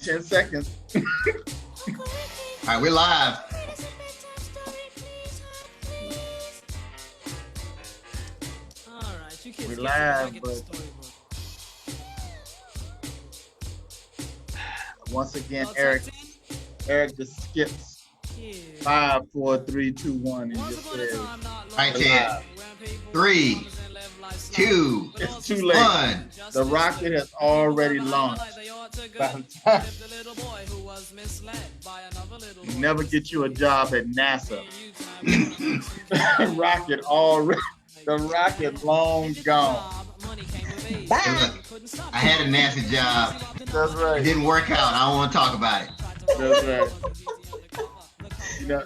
10 seconds. All right, we're live. We live, but once again, Eric just skips 5, 4, 3, 2, 1, and just says, All right, Ted. 3, 2, it's too late. 1. The rocket has already launched. By the time you never get you a job at NASA. The rocket long gone. Hey, look, I had a nasty job. That's right. It didn't work out. I don't want to talk about it. That's right. You know,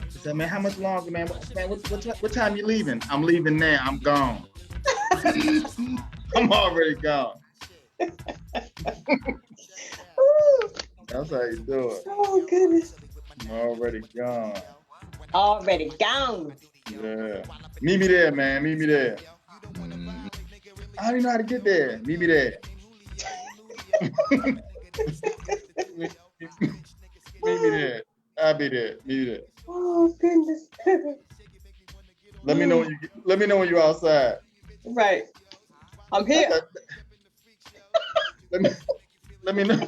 I said, man, how much longer, man? What time you leaving? I'm leaving now. I'm gone. I'm already gone. That's how you do it. Oh, goodness. I'm already gone. Already gone. Yeah. Meet me there, man. Meet me there. I don't even know how to get there. Meet me there. Meet me there. I'll be there. Meet me there. Oh, goodness. Let me know when you're outside. Right. I'm here. Let me know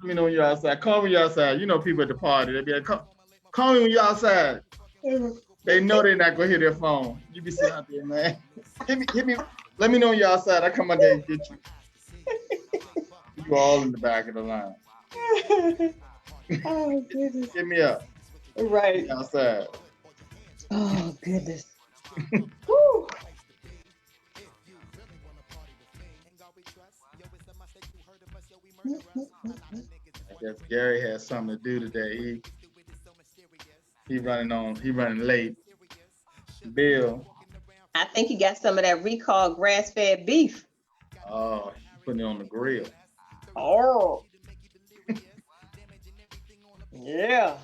when you're outside. Call me when you're outside. You know people at the party. They be like, call me when you're outside. They know they're not gonna hear their phone. You be sitting out there, man. Hit me. Let me know when you're outside. I come out there and get you. You all in the back of the line. Oh, goodness. Get me up. Right. Outside. Oh, goodness. Woo. I guess Gary has something to do today. He running late. Bill. I think he got some of that recalled grass-fed beef. Oh, he's putting it on the grill. Oh. Yeah.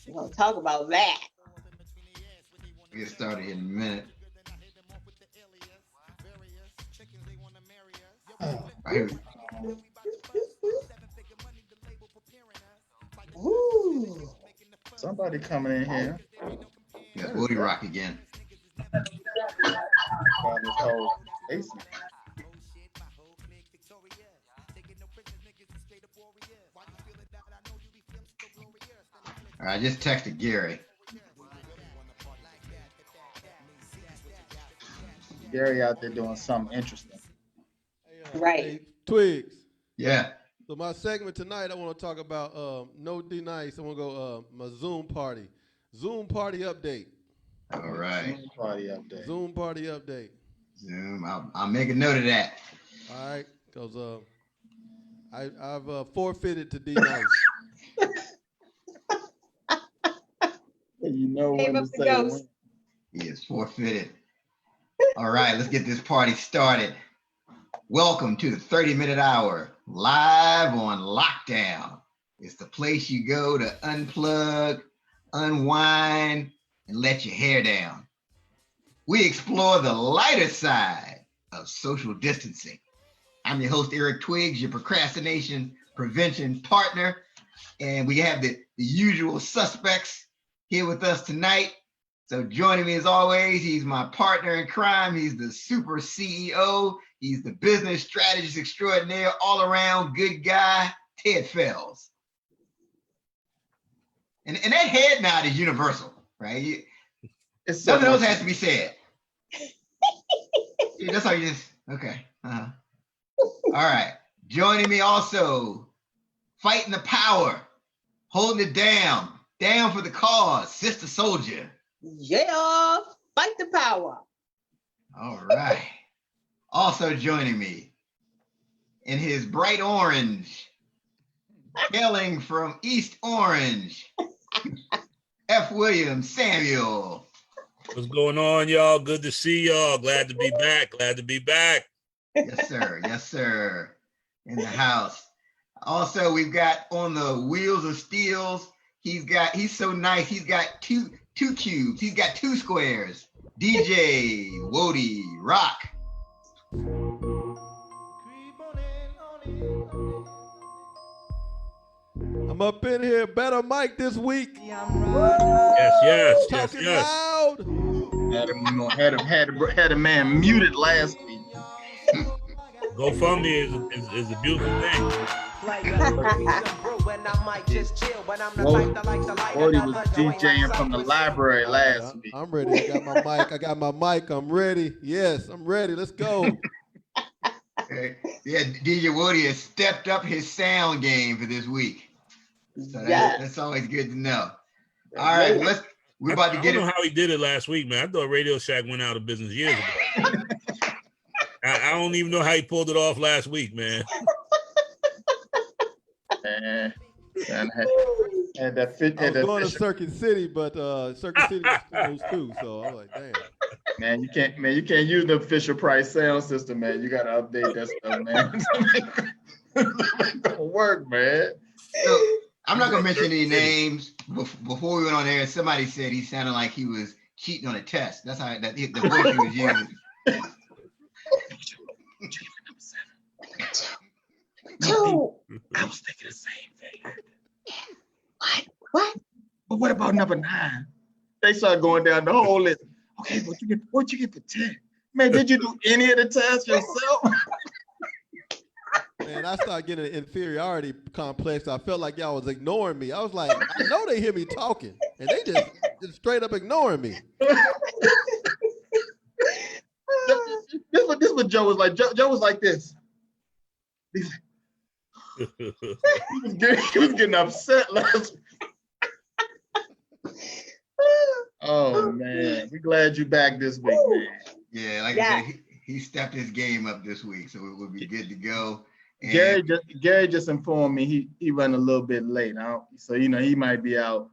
We're going to talk about that. We'll get started in a minute. Right. Ooh. Somebody coming in here. Yeah, Woody Rock again. On this whole basement. All right, I just texted Gary. Gary out there doing something interesting. Right. Hey, Twigs. Yeah. So my segment tonight, I want to talk about No D Nice. I want to go my Zoom party. Zoom party update. All right. Zoom party update. Zoom party update. Zoom. I'll make a note of that. All right, because I've forfeited to D Nice. You know Gave when up to the say ghost. when. He is forfeited. All right, let's get this party started. Welcome to the 30-minute hour, live on lockdown. It's the place you go to unplug, unwind, and let your hair down. We explore the lighter side of social distancing. I'm your host, Eric Twigs, your procrastination prevention partner. And we have the usual suspects here with us tonight. So joining me as always, he's my partner in crime. He's the super CEO. He's the business strategist extraordinaire, all around good guy, Ted Fells. And that head nod is universal, right? Nothing else has to be said. Yeah, that's how you just, okay. All right. Joining me also, fighting the power, holding it down for the cause, Sister Soldier. Yeah. Fight the power. All right. Also joining me in his bright orange, hailing from East Orange, F. William Samuel. What's going on, y'all? Good to see y'all. Glad to be back. Yes, sir. Yes, sir. In the house. Also, we've got on the wheels of steels. He's so nice. He's got two cubes. He's got 2 squares. DJ Woody Rock. I'm up in here, better mic this week. Yes. Talking loud. Had a man muted last week. GoFundMe is a beautiful thing. Wody was DJing from the library last week. I'm ready. I got my mic. I'm ready. Yes, I'm ready. Let's go. Yeah, DJ Woody has stepped up his sound game for this week. So that's always good to know. All right, we're about to get I don't know how he did it last week, man. I thought Radio Shack went out of business years ago. I don't even know how he pulled it off last week, man. And had that fit. I was going to Circuit City, but Circuit City was closed too. So I'm like, damn. Man, you can't use the official price sound system, man. You gotta update that stuff, man. It don't work, man. So I'm not gonna mention any names. Before we went on air, somebody said he sounded like he was cheating on a test. That's how the voice he was using. No, I was thinking the same thing. What? But what about number 9? They started going down the whole list. Okay, what'd you get for 10? Man, did you do any of the tests yourself? Man, I started getting an inferiority complex. I felt like y'all was ignoring me. I was like, I know they hear me talking, and they just straight up ignoring me. This is what Joe was like. Joe was like this. He was getting upset last week. Oh man, we glad you back this week, man. Yeah, like I said, he stepped his game up this week, so it will be good to go. And Gary just informed me he run a little bit late. So he might be out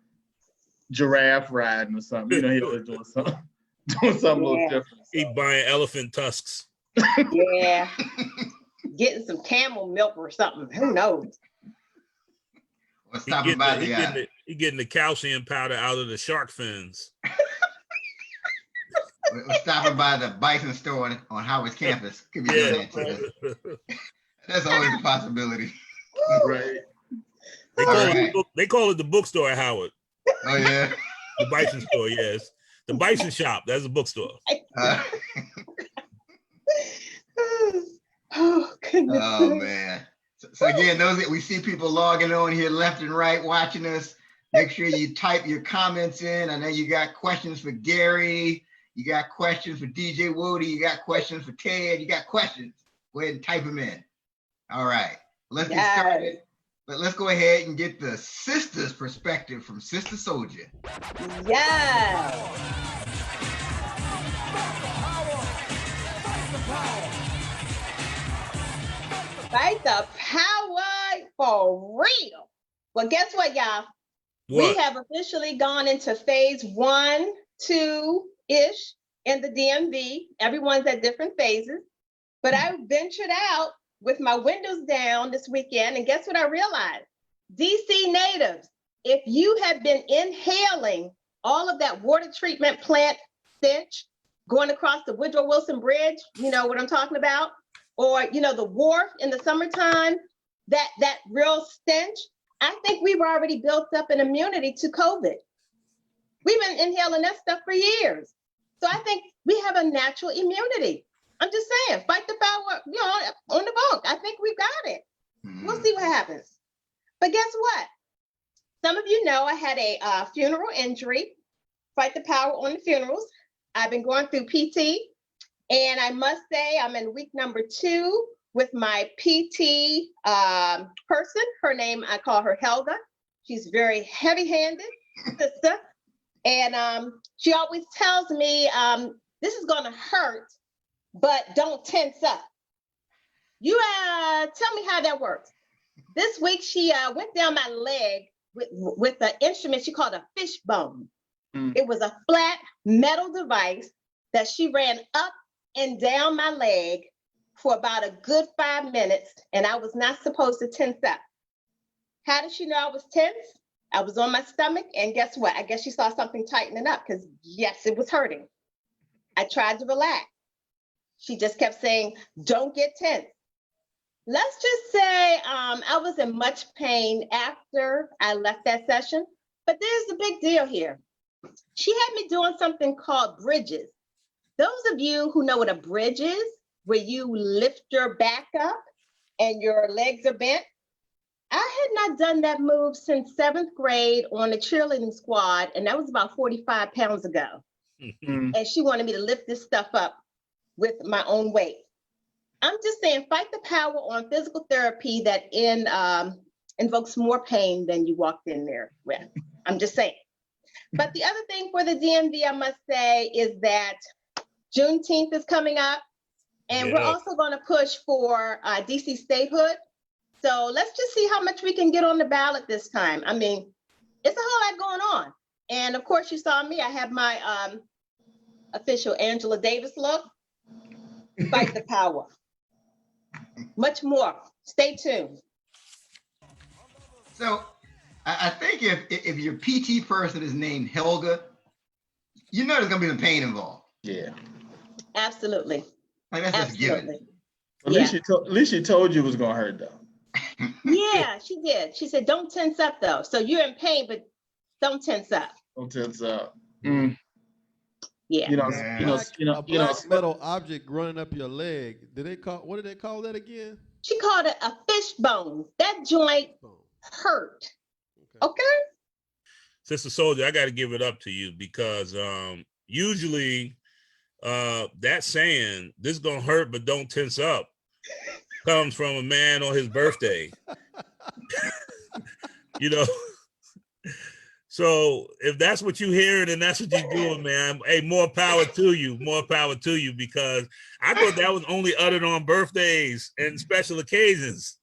giraffe riding or something. He was doing something a little different. He buying elephant tusks. Yeah. Getting some camel milk or something. Who knows? Or stopping by he getting the calcium powder out of the shark fins. We're stopping by the Bison store on Howard's campus. Could be doing that too. That's always a possibility. Right. They call it the bookstore at Howard. Oh yeah. The Bison store, yes. The Bison shop. That's a bookstore. Oh goodness. Oh man. So again, we see people logging on here left and right watching us. Make sure you type your comments in. I know you got questions for Gary. You got questions for DJ Woody. You got questions for Ted. You got questions. Go ahead and type them in. All right. Let's get started. But let's go ahead and get the sister's perspective from Sister Soldier. Yes. Fight the power for real. Well, guess what, y'all? What? We have officially gone into phase 1, 2-ish in the DMV. Everyone's at different phases. But I ventured out with my windows down this weekend, and guess what I realized? DC natives, if you have been inhaling all of that water treatment plant stench going across the Woodrow Wilson Bridge, you know what I'm talking about? Or, the wharf in the summertime, that real stench, I think we've already built up an immunity to COVID. We've been inhaling that stuff for years. So I think we have a natural immunity. I'm just saying, fight the power, on the bunk. I think we've got it. We'll see what happens. But guess what? Some of you know I had a funeral injury. Fight the power on the funerals. I've been going through PT, and I must say I'm in week number 2 with my PT person. Her name, I call her Helga. She's very heavy-handed sister. And she always tells me, this is gonna hurt, but don't tense up. You tell me how that works. This week, she went down my leg with an instrument she called a fishbone. It was a flat metal device that she ran up and down my leg for about a good 5 minutes, and I was not supposed to tense up. How did she know I was tense? I was on my stomach, and guess what? I guess she saw something tightening up because yes, it was hurting. I tried to relax. She just kept saying, don't get tense. Let's just say I was in much pain after I left that session, but there's the big deal here. She had me doing something called bridges. Those of you who know what a bridge is, where you lift your back up and your legs are bent, I had not done that move since 7th grade on the cheerleading squad, and that was about 45 pounds ago. Mm. And she wanted me to lift this stuff up with my own weight. I'm just saying, fight the power on physical therapy that invokes more pain than you walked in there with. I'm just saying. But the other thing for the DMV, I must say, is that Juneteenth is coming up, and we're Yeah. also going to push for DC statehood. So let's just see how much we can get on the ballot this time. I mean, it's a whole lot going on. And of course, you saw me. I have my official Angela Davis look. Fight the power. Much more. Stay tuned. So I think if your PT person is named Helga, you know there's gonna be some pain involved. Yeah. Absolutely. Like that's just given. Absolutely. At least she told you it was gonna hurt though. Yeah, she did. She said, don't tense up though. So you're in pain, but don't tense up. Don't tense up. Mm. Yeah. A black metal object running up your leg. What did they call that again? She called it a fishbone. That joint hurt. Okay. Sister Soldier, I got to give it up to you because usually that saying, "This is gonna hurt, but don't tense up," comes from a man on his birthday. You know. So if that's what you're hearing and that's what you're doing, man, hey, more power to you. More power to you, because I thought that was only uttered on birthdays and special occasions.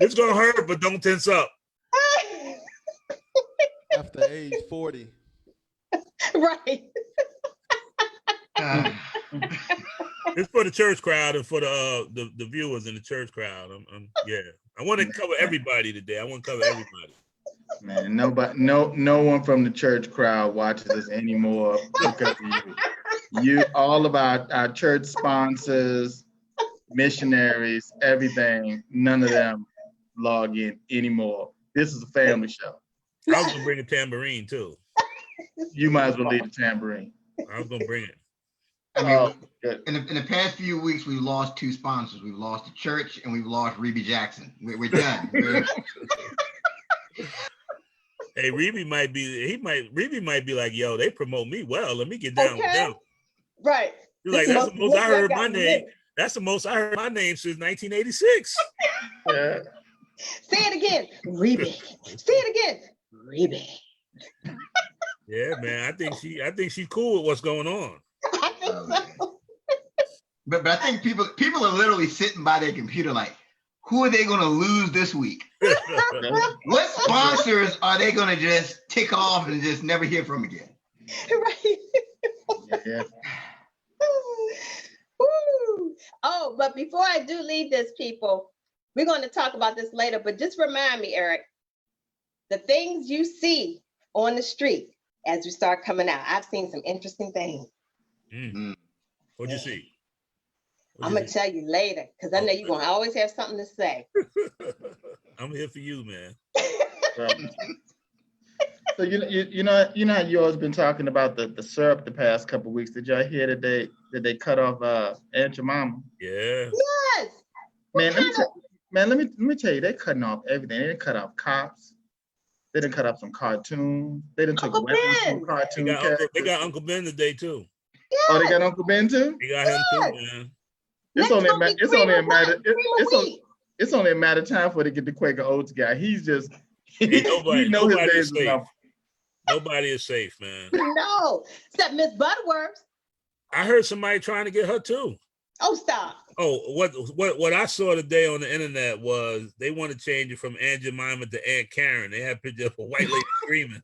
It's gonna hurt, but don't tense up. After age 40. Right. It's for the church crowd and for the viewers in the church crowd. Yeah, I want to cover everybody today. I want to cover everybody. Man, no one from the church crowd watches this anymore because of you. All of our church sponsors, missionaries, everything, none of them log in anymore. This is a family show. I was gonna bring a tambourine too. You might as well leave the tambourine. I was gonna bring it. I mean, Good. in the past few weeks, we've lost 2 sponsors. We've lost the church and we've lost Reby Jackson. We're done. Hey, Reby might be like, yo, they promote me well. Let me get down with them. Right. You're like, that's the most I heard my name. That's the most I heard my name since 1986. Yeah. Say it again. Reby. Say it again. Reby. Yeah, man. I think she's cool with what's going on. I think so. But I think people are literally sitting by their computer like, who are they going to lose this week? What sponsors are they going to just tick off and just never hear from again? Right. Yeah. Woo. Oh, but before I do leave this, people, we're going to talk about this later, but just remind me, Eric, the things you see on the street as we start coming out. I've seen some interesting things. What'd you see? I'm going to tell you later, because I know you're going to always have something to say. I'm here for you, man. So you know how you always been talking about the syrup the past couple of weeks. Did y'all hear that they cut off Aunt Jemima? Yeah. Yes. Man, let me tell you, they're cutting off everything. They didn't cut off cops. They didn't cut off some cartoons. They didn't take Uncle weapons Ben. from cartoon They characters. got Uncle Ben today too. Oh, they got Uncle Ben too? They got him too, man. It's Next only a gonna be matter. It's only a cream of matter. what? Cream of wheat. It's only a matter of time for they get the Quaker Oats guy. He's just. Hey, nobody his is days is safe. numbered. Nobody is safe, man. No, except Miss Butterworth. I heard somebody trying to get her too. Oh, stop. Oh, what I saw today on the internet was they want to change it from Aunt Jemima to Aunt Karen. They have pictures of a white lady screaming.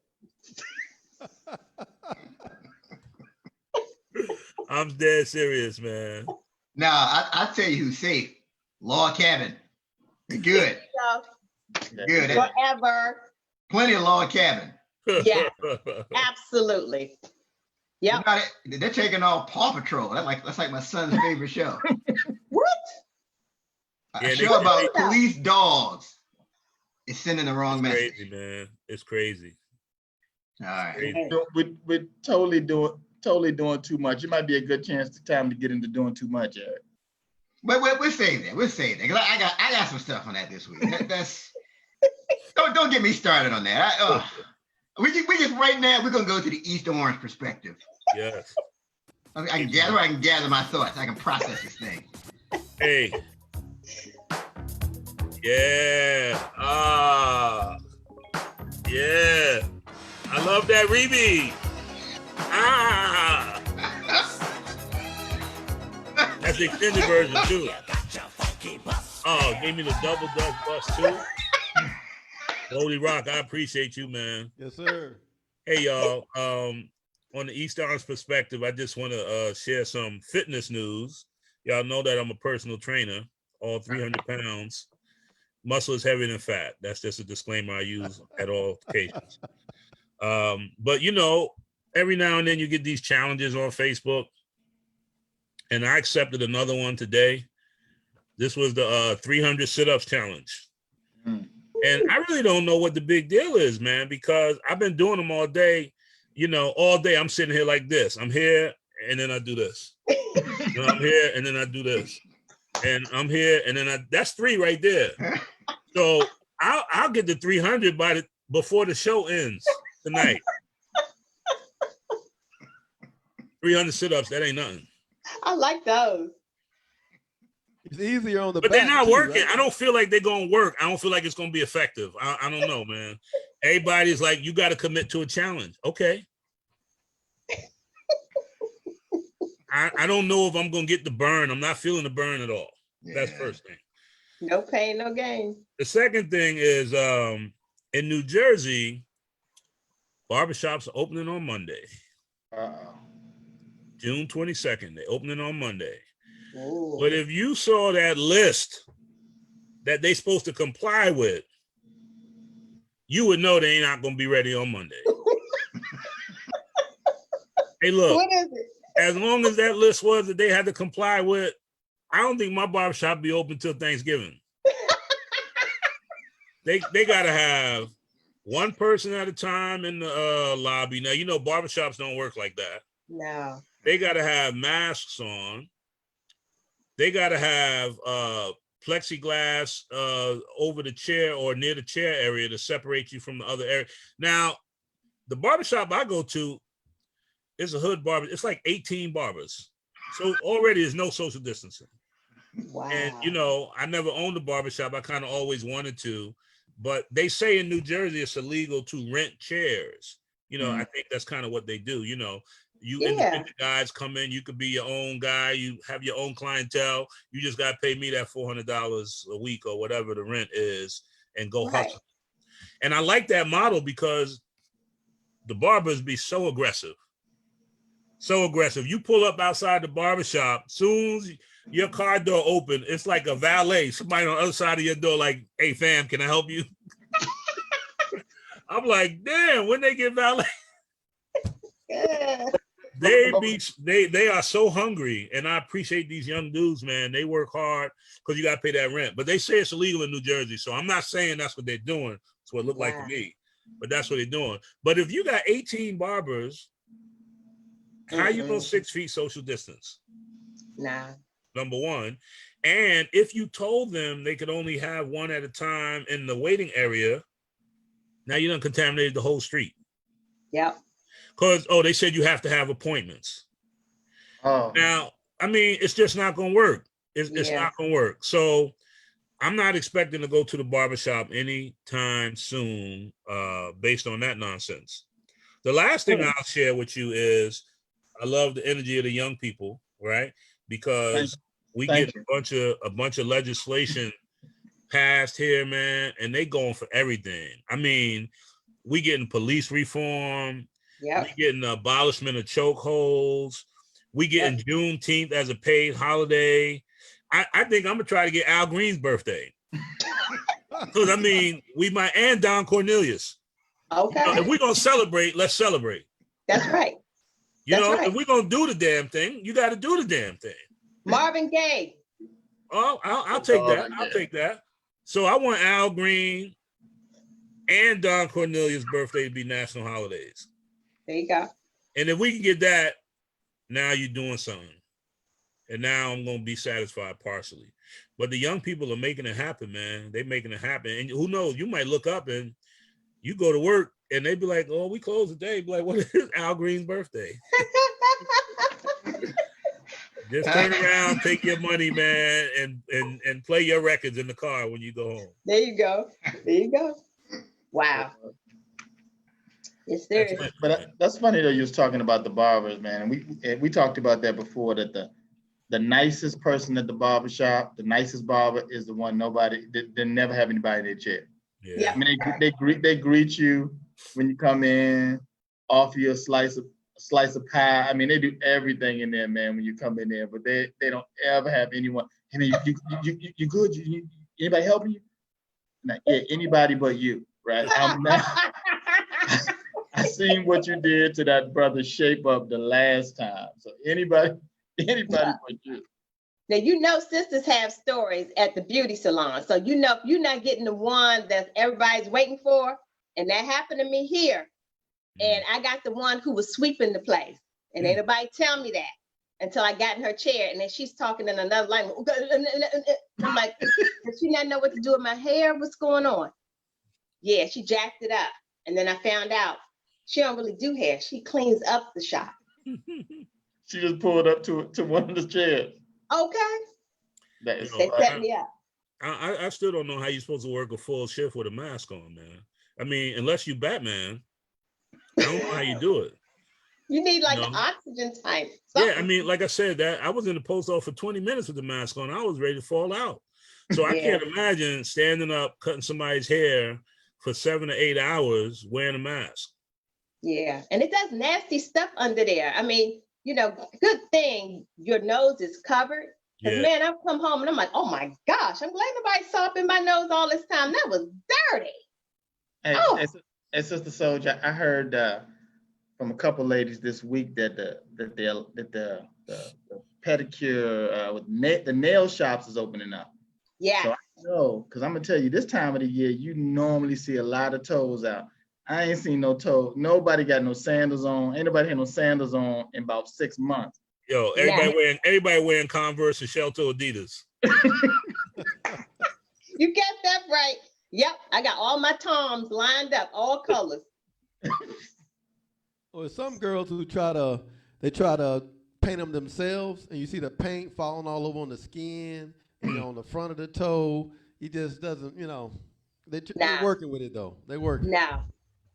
I'm dead serious, man. Now, I tell you who's safe. Log Cabin. They're good. So, Good. forever. Plenty of Log Cabin. Yeah. Absolutely. You Yep. know, they're taking off Paw Patrol. That's like my son's favorite show. What? Yeah, A they- show about they- police dogs is sending the wrong It's message. crazy, man. It's crazy. All right. Crazy. We're totally doing too much. It might be a good time to get into doing too much, Eric. But we'll save that. We'll save that. 'Cause I got some stuff on that this week. That's don't get me started on that. We just right now we're gonna go to the East Orange perspective. Yes. I can gather my thoughts. I can process this thing. Hey. Yeah. Yeah. I love that Reby. That's the extended version too. Oh, gave me the double Dutch bus too. Holy Rock, I appreciate you, man. Yes, sir. Hey y'all, on the East Orange perspective, I just want to share some fitness news. Y'all know that I'm a personal trainer, all 300 pounds. Muscle is heavier than fat. That's just a disclaimer I use at all occasions. But you know, every now and then you get these challenges on Facebook, and I accepted another one today. This was the 300 sit-ups challenge. And I really don't know what the big deal is, man, because I've been doing them all day. You know, all day I'm sitting here like this. I'm here, and then I do this. And I'm here, and then I do this. And I'm here, and then that's 3 right there. So I'll get to 300 before the show ends tonight. 300 sit-ups, that ain't nothing. I like those. It's easier on the But back. they're not too, working. right? I don't feel like they're gonna work. I don't feel like it's gonna be effective. I don't know, man. Everybody's like, you got to commit to a challenge. Okay. I don't know if I'm gonna get the burn. I'm not feeling the burn at all. That's Yeah. first thing. No pain, no gain. The second thing is in New Jersey, barbershops are opening on Monday, June 22nd. They're opening on Monday. Ooh. But if you saw that list that they supposed to comply with, you would know they ain't not gonna be ready on Monday. Hey, look, What is it? as long as that list was that they had to comply with, I don't think my barbershop be open till Thanksgiving. They gotta have one person at a time in the lobby. Now, you know, barbershops don't work like that. No. They gotta have masks on. They gotta have plexiglass over the chair or near the chair area to separate you from the other area. Now, the barbershop I go to is a hood barber. It's like 18 barbers. So already there's no social distancing. Wow. And, you know, I never owned a barbershop. I kind of always wanted to. But they say in New Jersey it's illegal to rent chairs. You know, I think that's kind of what they do. You know, you independent guys come in, you could be your own guy, you have your own clientele. You just got to pay me that $400 a week or whatever the rent is and go hustle. And I like that model because the barbers be so aggressive. So aggressive. You pull up outside the barbershop, soon as your car door open, it's like a valet, somebody on the other side of your door like, hey fam, can I help you? I'm like, damn, when they get valet, Yeah. they are so hungry. And I appreciate these young dudes, man. They work hard because you got to pay that rent. But they say it's illegal in New Jersey. So I'm not saying that's what they're doing. It's what it looked like to me. But that's what they're doing. But if you got 18 barbers, how you know 6 feet social distance? Nah. Number one. And if you told them they could only have one at a time in the waiting area, now you done contaminated the whole street. Yep. Because, they said you have to have appointments. Oh. Now, I mean, it's just not going to work. It's not going to work. So I'm not expecting to go to the barbershop anytime soon based on that nonsense. The last thing I'll share with you is I love the energy of the young people, right? Because we get a bunch of legislation passed here, man, and they going for everything. I mean, we getting police reform. Yep. We getting the abolishment of chokeholds. We getting Juneteenth as a paid holiday. I think I'm gonna try to get Al Green's birthday. Because I mean, we might, and Don Cornelius. Okay. You know, if we're gonna celebrate, let's celebrate. That's right. You That's know, right. if we're gonna do the damn thing, you got to do the damn thing. Marvin Gaye. Oh, I'll take Oh, that. I'll yeah. take that. So I want Al Green and Don Cornelius' birthday to be national holidays. There you go. And if we can get that, now you're doing something. And now I'm going to be satisfied partially. But the young people are making it happen, man. They're making it happen. And who knows, you might look up and you go to work and they be like, oh, we close today. Be like, what is Al Green's birthday? Just turn around, take your money, man, and play your records in the car when you go home. There you go. There you go. Wow. It's serious. But that's funny though. You was talking about the barbers, man. And we talked about that before. That the nicest person at the barber shop, the nicest barber is the one they never have anybody in their chair. Yeah. I mean, they greet you when you come in, offer you a slice of pie. I mean, they do everything in there, man, when you come in there. But they don't ever have anyone. I mean, you good? Anybody helping you? Like, yeah, anybody but you, right? I seen what you did to that brother Shape Up the last time. So anybody but you. Now, you know, sisters have stories at the beauty salon. So, you know, if you're not getting the one that everybody's waiting for, and that happened to me here, and I got the one who was sweeping the place, and ain't nobody tell me that until I got in her chair, and then she's talking in another language. I'm like, does she not know what to do with my hair? What's going on? Yeah, she jacked it up. And then I found out she don't really do hair. She cleans up the shop. She just pulled up to one of the chairs. Okay. That is They set me up. I still don't know how you're supposed to work a full shift with a mask on, man. I mean, unless you Batman, I don't know how you do it. You need like an oxygen tank. Yeah, I mean, like I said, that I was in the post office for 20 minutes with the mask on. I was ready to fall out. So I can't imagine standing up, cutting somebody's hair for 7 to 8 hours wearing a mask. Yeah, and it does nasty stuff under there. I mean, you know, good thing your nose is covered. Because man, I've come home and I'm like, oh my gosh, I'm glad nobody saw up in my nose all this time. That was dirty. Hey, Sister Soldier, I heard from a couple ladies this week that the pedicure with the nail shops is opening up. Yeah. So I know, because I'm gonna tell you, this time of the year, you normally see a lot of toes out. I ain't seen no toe. Nobody got no sandals on. Ain't nobody had no sandals on in about 6 months. Yo, everybody wearing Converse and shell toe Adidas. You get that right. Yep, I got all my Toms lined up, all colors. Or some girls who try to paint them themselves, and you see the paint falling all over on the skin, on the front of the toe. He just doesn't, they're working with it though. They work.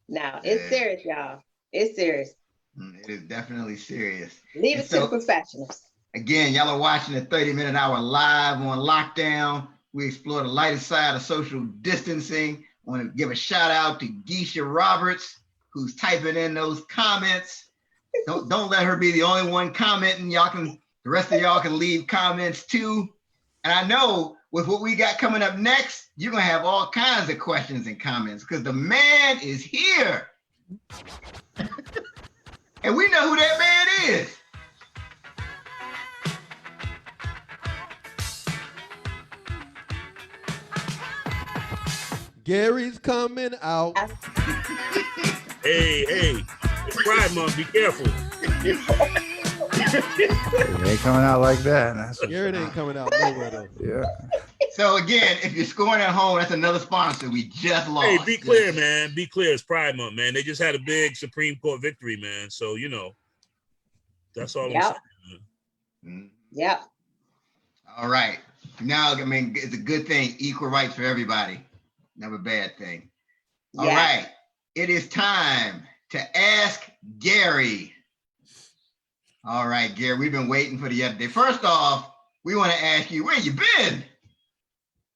No, it's serious, y'all. It's serious. It is definitely serious. Leave it to the professionals. Again, y'all are watching the 30-minute hour live on lockdown. We explore the lighter side of social distancing. I want to give a shout out to Geisha Roberts, who's typing in those comments. Don't let her be the only one commenting. The rest of y'all can leave comments too. And I know with what we got coming up next, you're gonna have all kinds of questions and comments because the man is here. And we know who that man is. Gary's coming out. Hey, it's Pride Month. Be careful. It ain't coming out like that. Gary ain't coming out nowhere though. Yeah. So again, if you're scoring at home, that's another sponsor we just lost. Hey, be clear, man. Be clear. It's Pride Month, man. They just had a big Supreme Court victory, man. So, that's all I'm saying. Yep. All right. Now, I mean, it's a good thing. Equal rights for everybody. Never a bad thing. All right. It is time to ask Gary. All right, Gary, we've been waiting for the other day. First off, we want to ask you, where you been?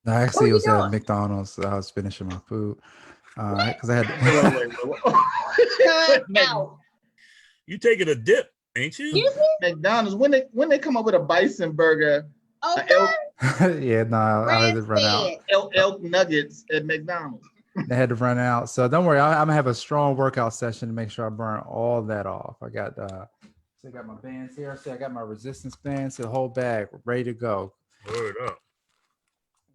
Actually, it was at McDonald's. I was finishing my food because I had. You taking a dip, ain't you? McDonald's, when they come up with a bison burger, Yeah, no, I had to run out. elk nuggets at McDonald's. They had to run out, so don't worry. I'm gonna have a strong workout session to make sure I burn all that off. I got my bands here. I got my resistance bands, the whole bag ready to go. Word up.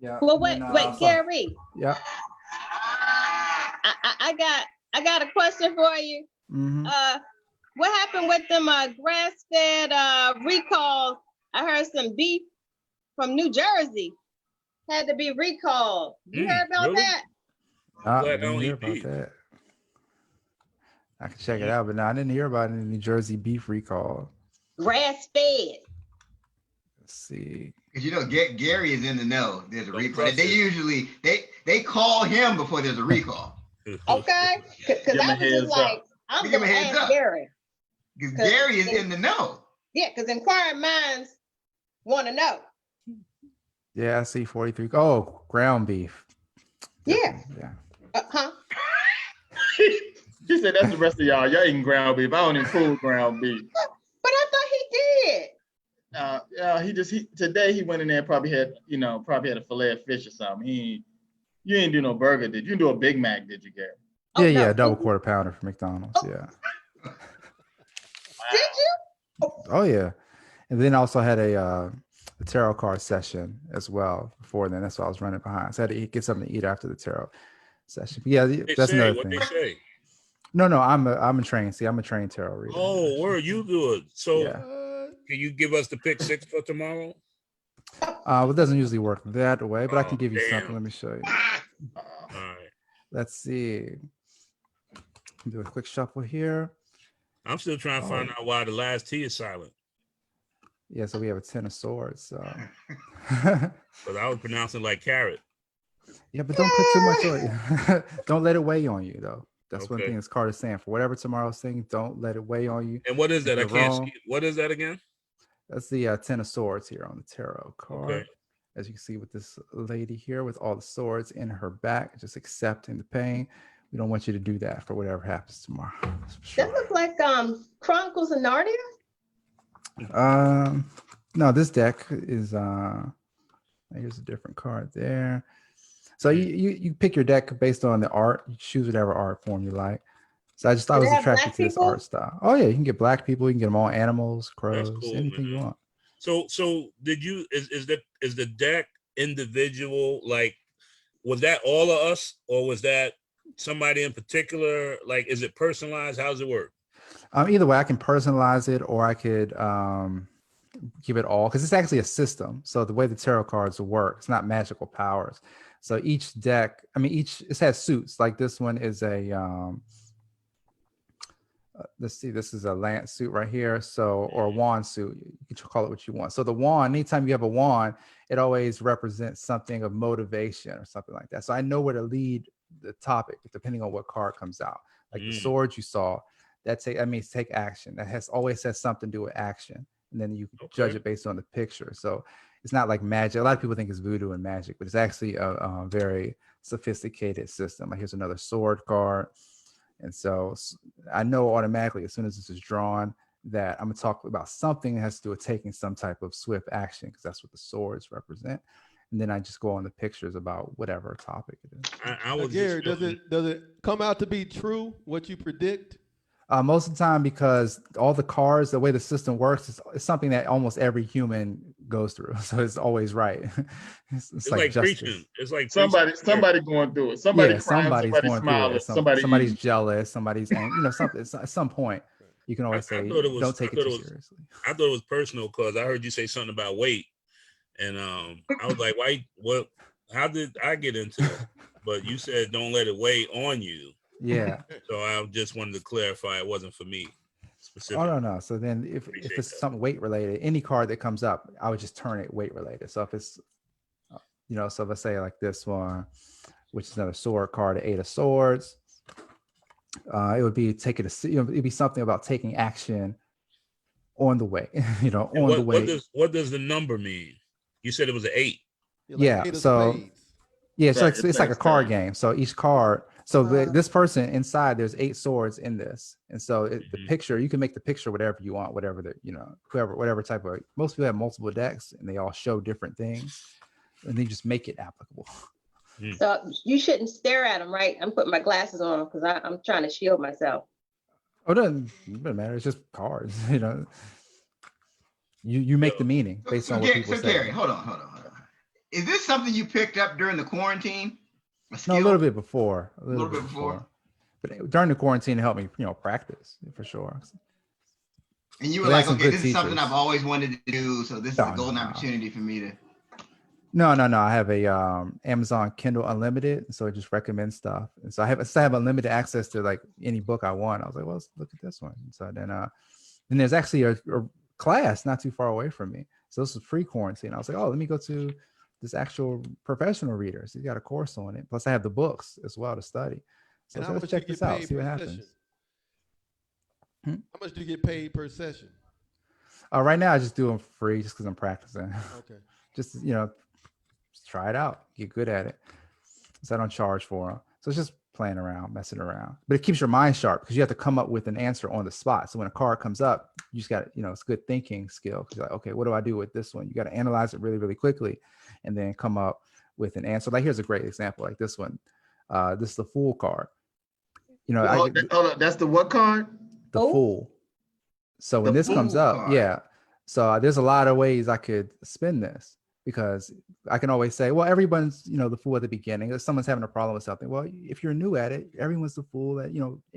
Yeah. Well, and then, wait, also- Gary. Yeah. I got a question for you. Mhm. What happened with them grass-fed recalls? I heard some beef from New Jersey had to be recalled. You heard about really? that? I glad I didn't don't hear eat about beef. that. I can check it Yeah. out, but no, I didn't hear about any New Jersey beef recall. Grass-fed. Let's see. Because you know Gary is in the know. There's a Don't recall. trust They it. usually they call him before there's a recall. Okay, because Give 'em a I was just heads like, up. I'm Give 'em a gonna heads ask up. Gary. Because 'Cause Gary is they- in the know. Yeah, because inquiring minds want to know. Yeah, I see 43. Oh, ground beef. Yeah. Definitely, yeah. Huh? He said that's the rest of y'all. Y'all eating ground beef. I don't even fool ground beef. But I thought he did. Yeah, today he went in there and probably had a fillet of fish or something. You ain't do no burger, did you? You do a Big Mac, did you, Gary? Oh, Yeah, no. yeah, double quarter pounder from McDonald's. Oh. Yeah. Did you? Oh yeah. And then I also had a tarot card session as well before then. That's what I was running behind. So I had to get something to eat after the tarot session. But yeah, They that's say, another what thing. they say. No, I'm a trained. See, I'm a trained tarot reader. Oh, actually. where you good? So Yeah. can you give us the pick 6 for tomorrow? Well, it doesn't usually work that way, but I can Oh, give you damn. something. Let me show you. All right. Let's see. Do a quick shuffle here. I'm still trying to find out why the last T is silent. Yeah, so we have a 10 of swords. So Because I was pronouncing like carrot. yeah, but don't put too much on you. Don't let it weigh on you though. That's one Okay. thing this card is saying. For whatever tomorrow's saying, don't let it weigh on you. And what is that? I You're can't wrong. see. What is that again? That's the 10 of swords here on the tarot card. Okay. As you can see with this lady here with all the swords in her back, just accepting the pain. We don't want you to do that for whatever happens tomorrow. That's for sure. That looks like Chronicles of Narnia. No, this deck is here's a different card there. So you pick your deck based on the art. You choose whatever art form you like. So I just thought I Do was they have attracted black to this people? art style. Oh yeah, you can get black people, you can get them all animals, crows, cool, anything you man. want. So did you is the deck individual? Like, was that all of us, or was that somebody in particular? Like, is it personalized? How does it work? Either way, I can personalize it or I could give it all because it's actually a system. So the way the tarot cards work, it's not magical powers. So each deck, it has suits. Like this one is a let's see, this is a lance suit right here. So, or a wand suit, you can call it what you want. So the wand, anytime you have a wand, it always represents something of motivation or something like that. So I know where to lead the topic depending on what card comes out. Like the sword you saw, that means take action. That always has something to do with action. And then you judge it based on the picture. So it's not like magic. A lot of people think it's voodoo and magic, but it's actually a very sophisticated system. Like here's another sword card. And so I know automatically as soon as this is drawn that I'm going to talk about something that has to do with taking some type of swift action because that's what the swords represent. And then I just go on the pictures about whatever topic it is. I was Gary, just does it come out to be true what you predict? Most of the time, because all the cards, the way the system works, it's something that almost every human goes through. So it's always right. It's like justice. preaching. It's like Somebody going through it. Somebody crying, somebody's somebody going smiling, through it. somebody's Somebody's jealous. Somebody's angry. Something. At some point, you can always I say, thought it was- "Don't take I it thought too it was- seriously." I thought it was personal because I heard you say something about weight, and I was like, "Why? What? How did I get into that?" But you said don't let it weigh on you. Yeah. So I just wanted to clarify it wasn't for me specifically. Oh no. So then, if Appreciate it's that. something weight related, any card that comes up, I would just turn it weight related. So if it's, so let's say like this one, which is another sword card, 8 of Swords. It would be it'd be something about taking action on the way. And on the way. What does the number mean? You said it was an 8. Yeah, 8 of so- spades. Yeah, it's Right, like it's like a it's card fine. game. So each card, this person inside, there's 8 swords in this, and so the picture, you can make the picture whatever you want, whatever whatever type of. Most people have multiple decks, and they all show different things, and then you just make it applicable. So you shouldn't stare at them, right? I'm putting my glasses on because I'm trying to shield myself. Oh, it doesn't matter. It's just cards. You make the meaning based on what people So say. Gary, hold on. Is this something you picked up during the quarantine? No, a skill? little bit before. A little bit before. But during the quarantine, it helped me, practice for sure. And you were But I like, had some okay, good this is something teachers. I've always wanted to do. So this is a No, golden no. opportunity for me to. No. I have a Amazon Kindle Unlimited, so it just recommends stuff. And so I have unlimited access to like any book I want. I was like, well, let's look at this one. And so then there's actually a class not too far away from me. So this was pre-quarantine. I was like, oh, let me go to this actual professional reader. So you got a course on it. Plus I have the books as well to study. So And how let's much check do you this get out, paid see what per happens. session? Hmm? How much do you get paid per session? Right now I just do them free just because I'm practicing. Okay. Just, just try it out, get good at it. So I don't charge for them. So it's just playing around, messing around. But it keeps your mind sharp because you have to come up with an answer on the spot. So when a card comes up, you just got, it's good thinking skill. Because you're like, okay, what do I do with this one? You got to analyze it really, really quickly and then come up with an answer. Like here's a great example, like this one. This is the Fool card. Hold on, that's the what card? The Oh. Fool. So when The this comes Fool up, card. yeah. So there's a lot of ways I could spin this because I can always say, well, everyone's, the fool at the beginning. If someone's having a problem with something, well, if you're new at it, everyone's the fool that,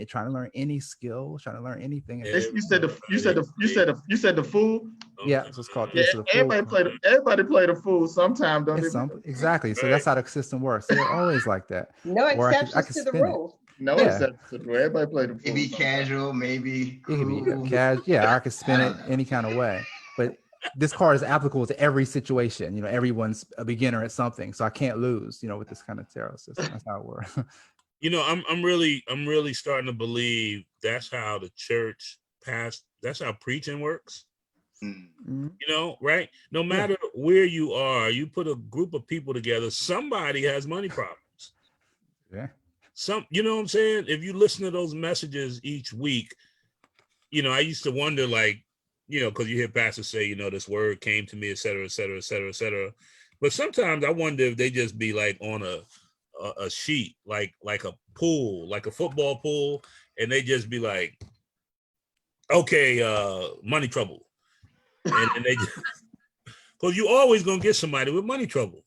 trying to learn any skill, trying to learn anything. Yeah. You said the fool. Yeah, so it's called. Yeah, This is the Fool everybody play the fool sometime, don't they? exactly. So Right. that's how the system works. They're always like that. No Or I could exceptions to the spin it. rule. No, Yeah. except everybody play the fool. Maybe sometime. casual, maybe It could be cool. cash. Yeah, I could spin it any kind of way. But this card is applicable to every situation. Everyone's a beginner at something, so I can't lose. With this kind of tarot system, that's how it works. I'm really starting to believe that's how the church passed. That's how preaching works. Mm. Mhm. Right? No matter where you are, you put a group of people together, somebody has money problems. Yeah. You know what I'm saying? If you listen to those messages each week, I used to wonder, like, because you hear pastors say, this word came to me, et cetera, et cetera, et cetera, et cetera. But sometimes I wonder if they just be like on a sheet, like a pool, like a football pool, and they just be like, okay, money trouble. And they just, because you always gonna get somebody with money trouble.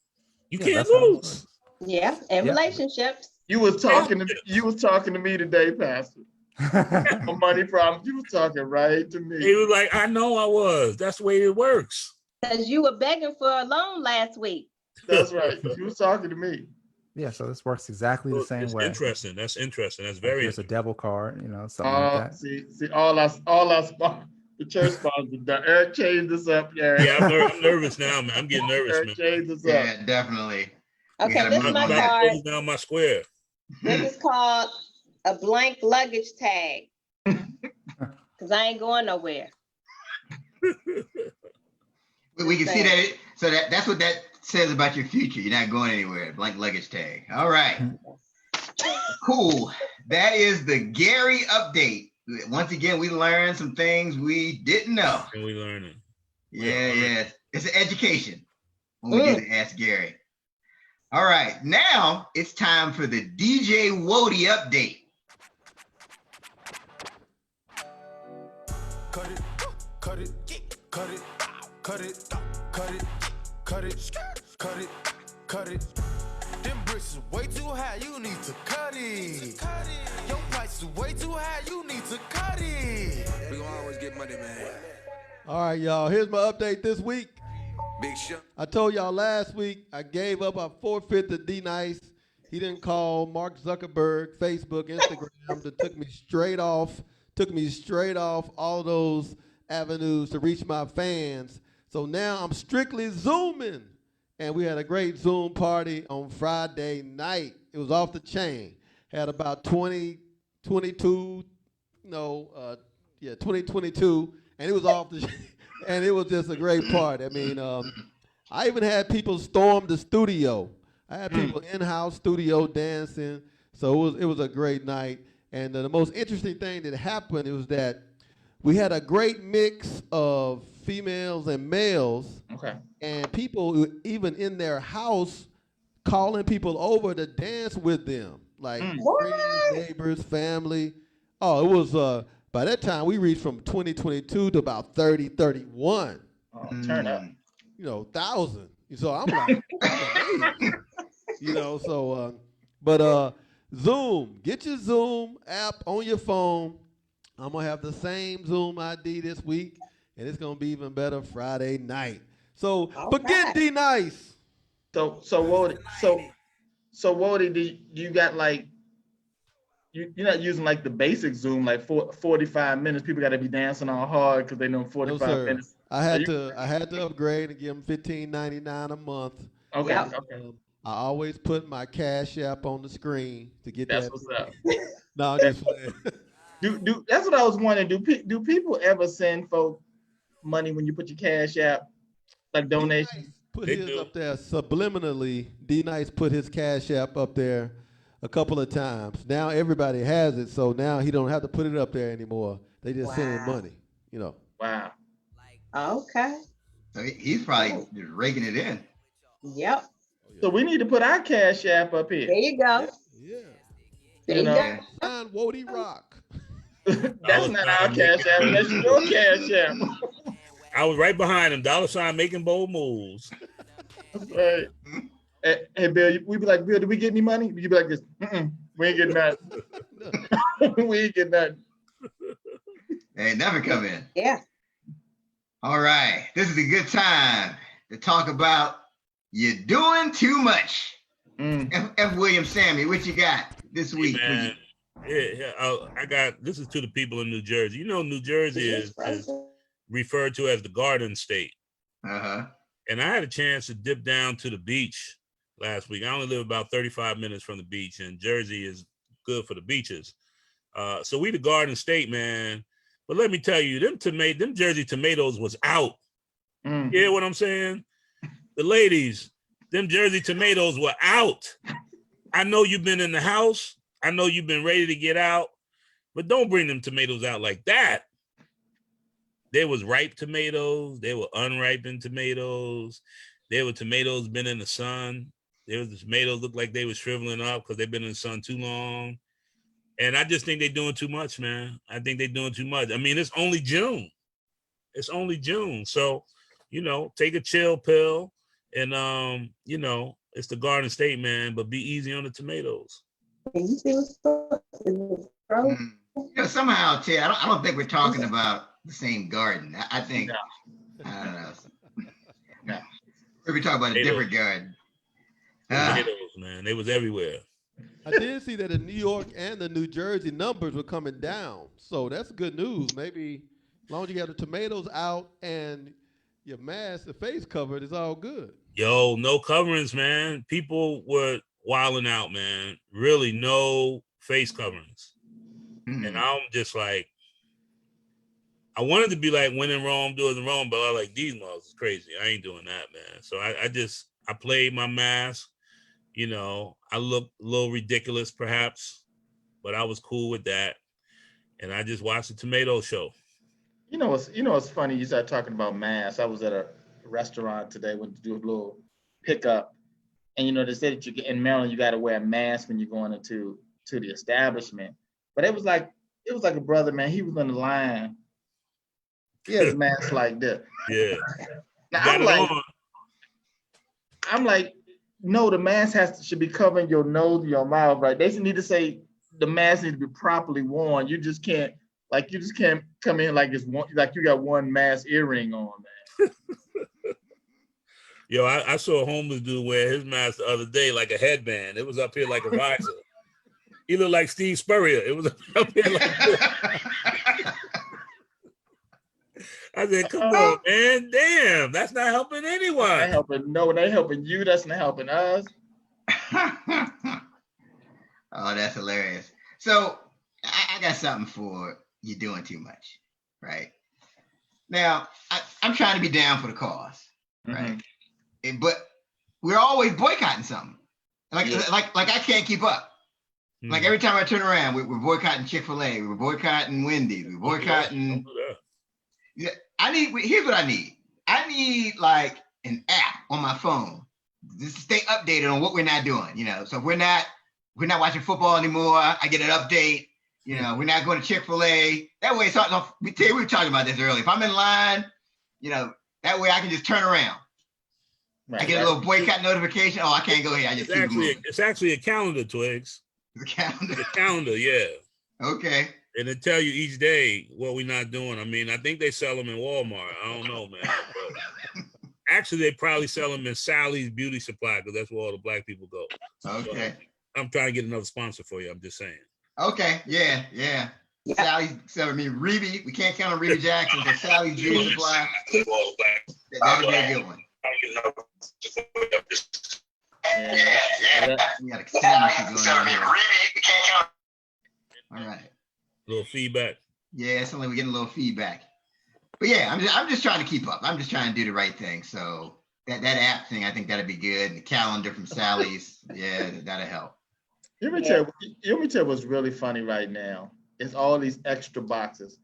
You can't that's how it lose. Yeah, and Yeah. relationships. You was talking to me today, Pastor. works. On money problems. You was talking right to He me. was like, I know I was. That's the way it works. Because you were begging for a loan last week. That's right. You was talking to me. Yeah, so this works exactly the same It's way. interesting. That's interesting. That's very There's a interesting. devil card, something like that. See, all our the church sponsors. Eric changed this up, yeah. Yeah, I'm nervous now, man. I'm getting nervous, Eric man. changed this up. Yeah, definitely. We Okay, gotta this is move my on. I'm about to card. close down my square. This is called a blank luggage tag. Because I ain't going nowhere. We can see that. So that's what that says about your future. You're not going anywhere. Blank luggage tag. All right. Cool. That is the Gary update. Once again, we learned some things we didn't know. And we learning. Yeah. It's an education when we get to Ask Gary. All right. Now it's time for the DJ Wody update. Cut it, cut it, cut it, cut it, cut it, cut it, cut it, cut it. Them bricks is way too high, you need to cut it. Your price is way too high, you need to cut it. We gonna always get money, man. All right, y'all. Here's my update this week. Big shot. I told y'all last week I gave up. I forfeited D Nice. He didn't call Mark Zuckerberg, Facebook, Instagram. That took me straight off. Took me straight off all those avenues to reach my fans. So now I'm strictly Zooming. And we had a great Zoom party on Friday night. It was off the chain. Had about 2022, 2022, and it was off the and it was just a great party. I mean, I even had people storm the studio. I had people in-house studio dancing. So it was a great night. And the most interesting thing that happened was that we had a great mix of females and males. Okay. And people who, even in their house, calling people over to dance with them, like friends, neighbors, family. Oh, it was, by that time, we reached from 2022 to about 30, 31. Turn up. 1,000. So I'm like, amazed. You know, so but Zoom, get your Zoom app on your phone. I'm gonna have the same Zoom ID this week, and it's gonna be even better Friday night. So All forget right. D Nice. So Wody, do you got like you're not using like the basic Zoom like 45 minutes? People got to be dancing all hard because they know 45 No, sir. minutes. I had to upgrade and give them $15.99 a month. Okay, Yep. okay, I always put my Cash App on the screen to get that's that. what's up. No, I'm just playing. Do that's what I was wondering. Do people ever send folk money when you put your Cash App, like donations? D-Nice put They his do. up there subliminally. D Nice put his Cash App up there a couple of times. Now everybody has it, so now he don't have to put it up there anymore. They just send him Wow. money, you know. Wow. Okay. So he's probably just raking it in. Yep. So we need to put our Cash App up There here. you go. Yeah. There You you know. go. Sign Wody Rock. That's not our Cash App. That's your Cash App. I was right behind him, $, making bold moves. That's right. Hey, Bill, we be like, Bill, did we get any money? You be like this, we ain't getting nothing. We ain't getting nothing. They ain't never come in. Yeah. All right. This is a good time to talk about you're doing too much. F. William Sammy, what you got this week? Man, I got, this is to the people in New Jersey. You know, New Jersey is referred to as the Garden State. Uh-huh. And I had a chance to dip down to the beach last week. I only live about 35 minutes from the beach, and Jersey is good for the beaches. So we the Garden State, man. But let me tell you, them Jersey tomatoes was out. You hear what I'm saying? The ladies, them Jersey tomatoes were out. I know you've been in the house. I know you've been ready to get out, but don't bring them tomatoes out like that. There was ripe tomatoes. There were unripened tomatoes. There were tomatoes been in the sun. There was the tomatoes looked like they were shriveling up because they've been in the sun too long. And I just think they're doing too much, man. I think they're doing too much. I mean, it's only June. It's only June. So, you know, take a chill pill and, you know, it's the Garden State, man, but be easy on the tomatoes. You know, somehow, Ted, I don't think we're talking about the same garden. I think, I don't know. No. We're talking about a different garden. Tomatoes, man, they was everywhere. I did see that the New York and the New Jersey numbers were coming down. So that's good news. Maybe as long as you have the tomatoes out and your mask, the face covered, it's all good. Yo, no coverings, man. People were wilding out, man. Really, no face coverings. And I'm just like, I wanted to be like, when in Rome, do it in Rome, but I like, these models is crazy. I ain't doing that, man. So I played my mask. You know, I looked a little ridiculous perhaps, but I was cool with that. And I just watched the tomato show. You know what's funny? You started talking about masks. I was at a restaurant today, went to do a little pickup. And you know, they said that in Maryland, you got to wear a mask when you're going into the establishment. But it was like a brother, man. He was on the line. He had a mask like this. Yeah. Now I'm like, no, the mask should be covering your nose and your mouth, right? They need to say the mask needs to be properly worn. You just can't come in like you got one mask earring on, man. Yo, I saw a homeless dude wear his mask the other day like a headband. It was up here like a visor. He looked like Steve Spurrier. It was up here like I said, come on, man. Damn, that's not helping anyone. They helping you. That's not helping us. Oh, that's hilarious. So I got something for you doing too much, right? Now, I'm trying to be down for the cause, right? But we're always boycotting something. Like I can't keep up. Like every time I turn around, we're boycotting Chick-fil-A, we're boycotting Wendy's, we're boycotting. Yeah, here's what I need. I need like an app on my phone just to stay updated on what we're not doing. You know, so if we're not watching football anymore, I get an update. You know, we're not going to Chick-fil-A. That way, we were talking about this earlier. If I'm in line, you know, that way I can just turn around. I get a little boycott notification. Oh, I can't go here. I just It's actually a calendar, Twigs. the calendar. The calendar, yeah. Okay. And it tell you each day what we're not doing. I mean, I think they sell them in Walmart. I don't know, man. But actually, they probably sell them in Sally's Beauty Supply because that's where all the black people go. Okay. So I'm trying to get another sponsor for you. I'm just saying. Okay. Yeah. Sally's, so I mean, Reby, we can't count on Reby Jackson, but Sally's Beauty Supply. That'll be a good one. We got a camera going on here. All right. A little feedback. Yeah, it's only we're getting a little feedback. But yeah, I'm just trying to keep up. I'm just trying to do the right thing. So that app thing, I think that'd be good. And the calendar from Sally's, yeah, that'll help. Let me tell you what's really funny right now. It's all these extra boxes.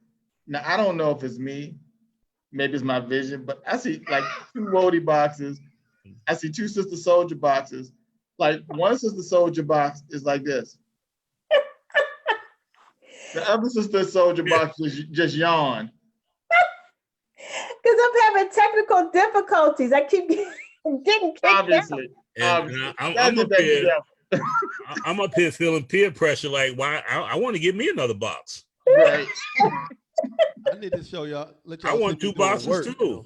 Now, I don't know if it's me, maybe it's my vision, but I see like 2 Wody boxes. I see 2 Sister Soldier boxes. Like one Sister Soldier box is like this. The other Sister Soldier box is just yawn. Because I'm having technical difficulties. I keep getting kicked Obviously. And I'm up here feeling peer pressure. Like, why? I want to give me another box. Right. I need to show y'all. I want 2 boxes too.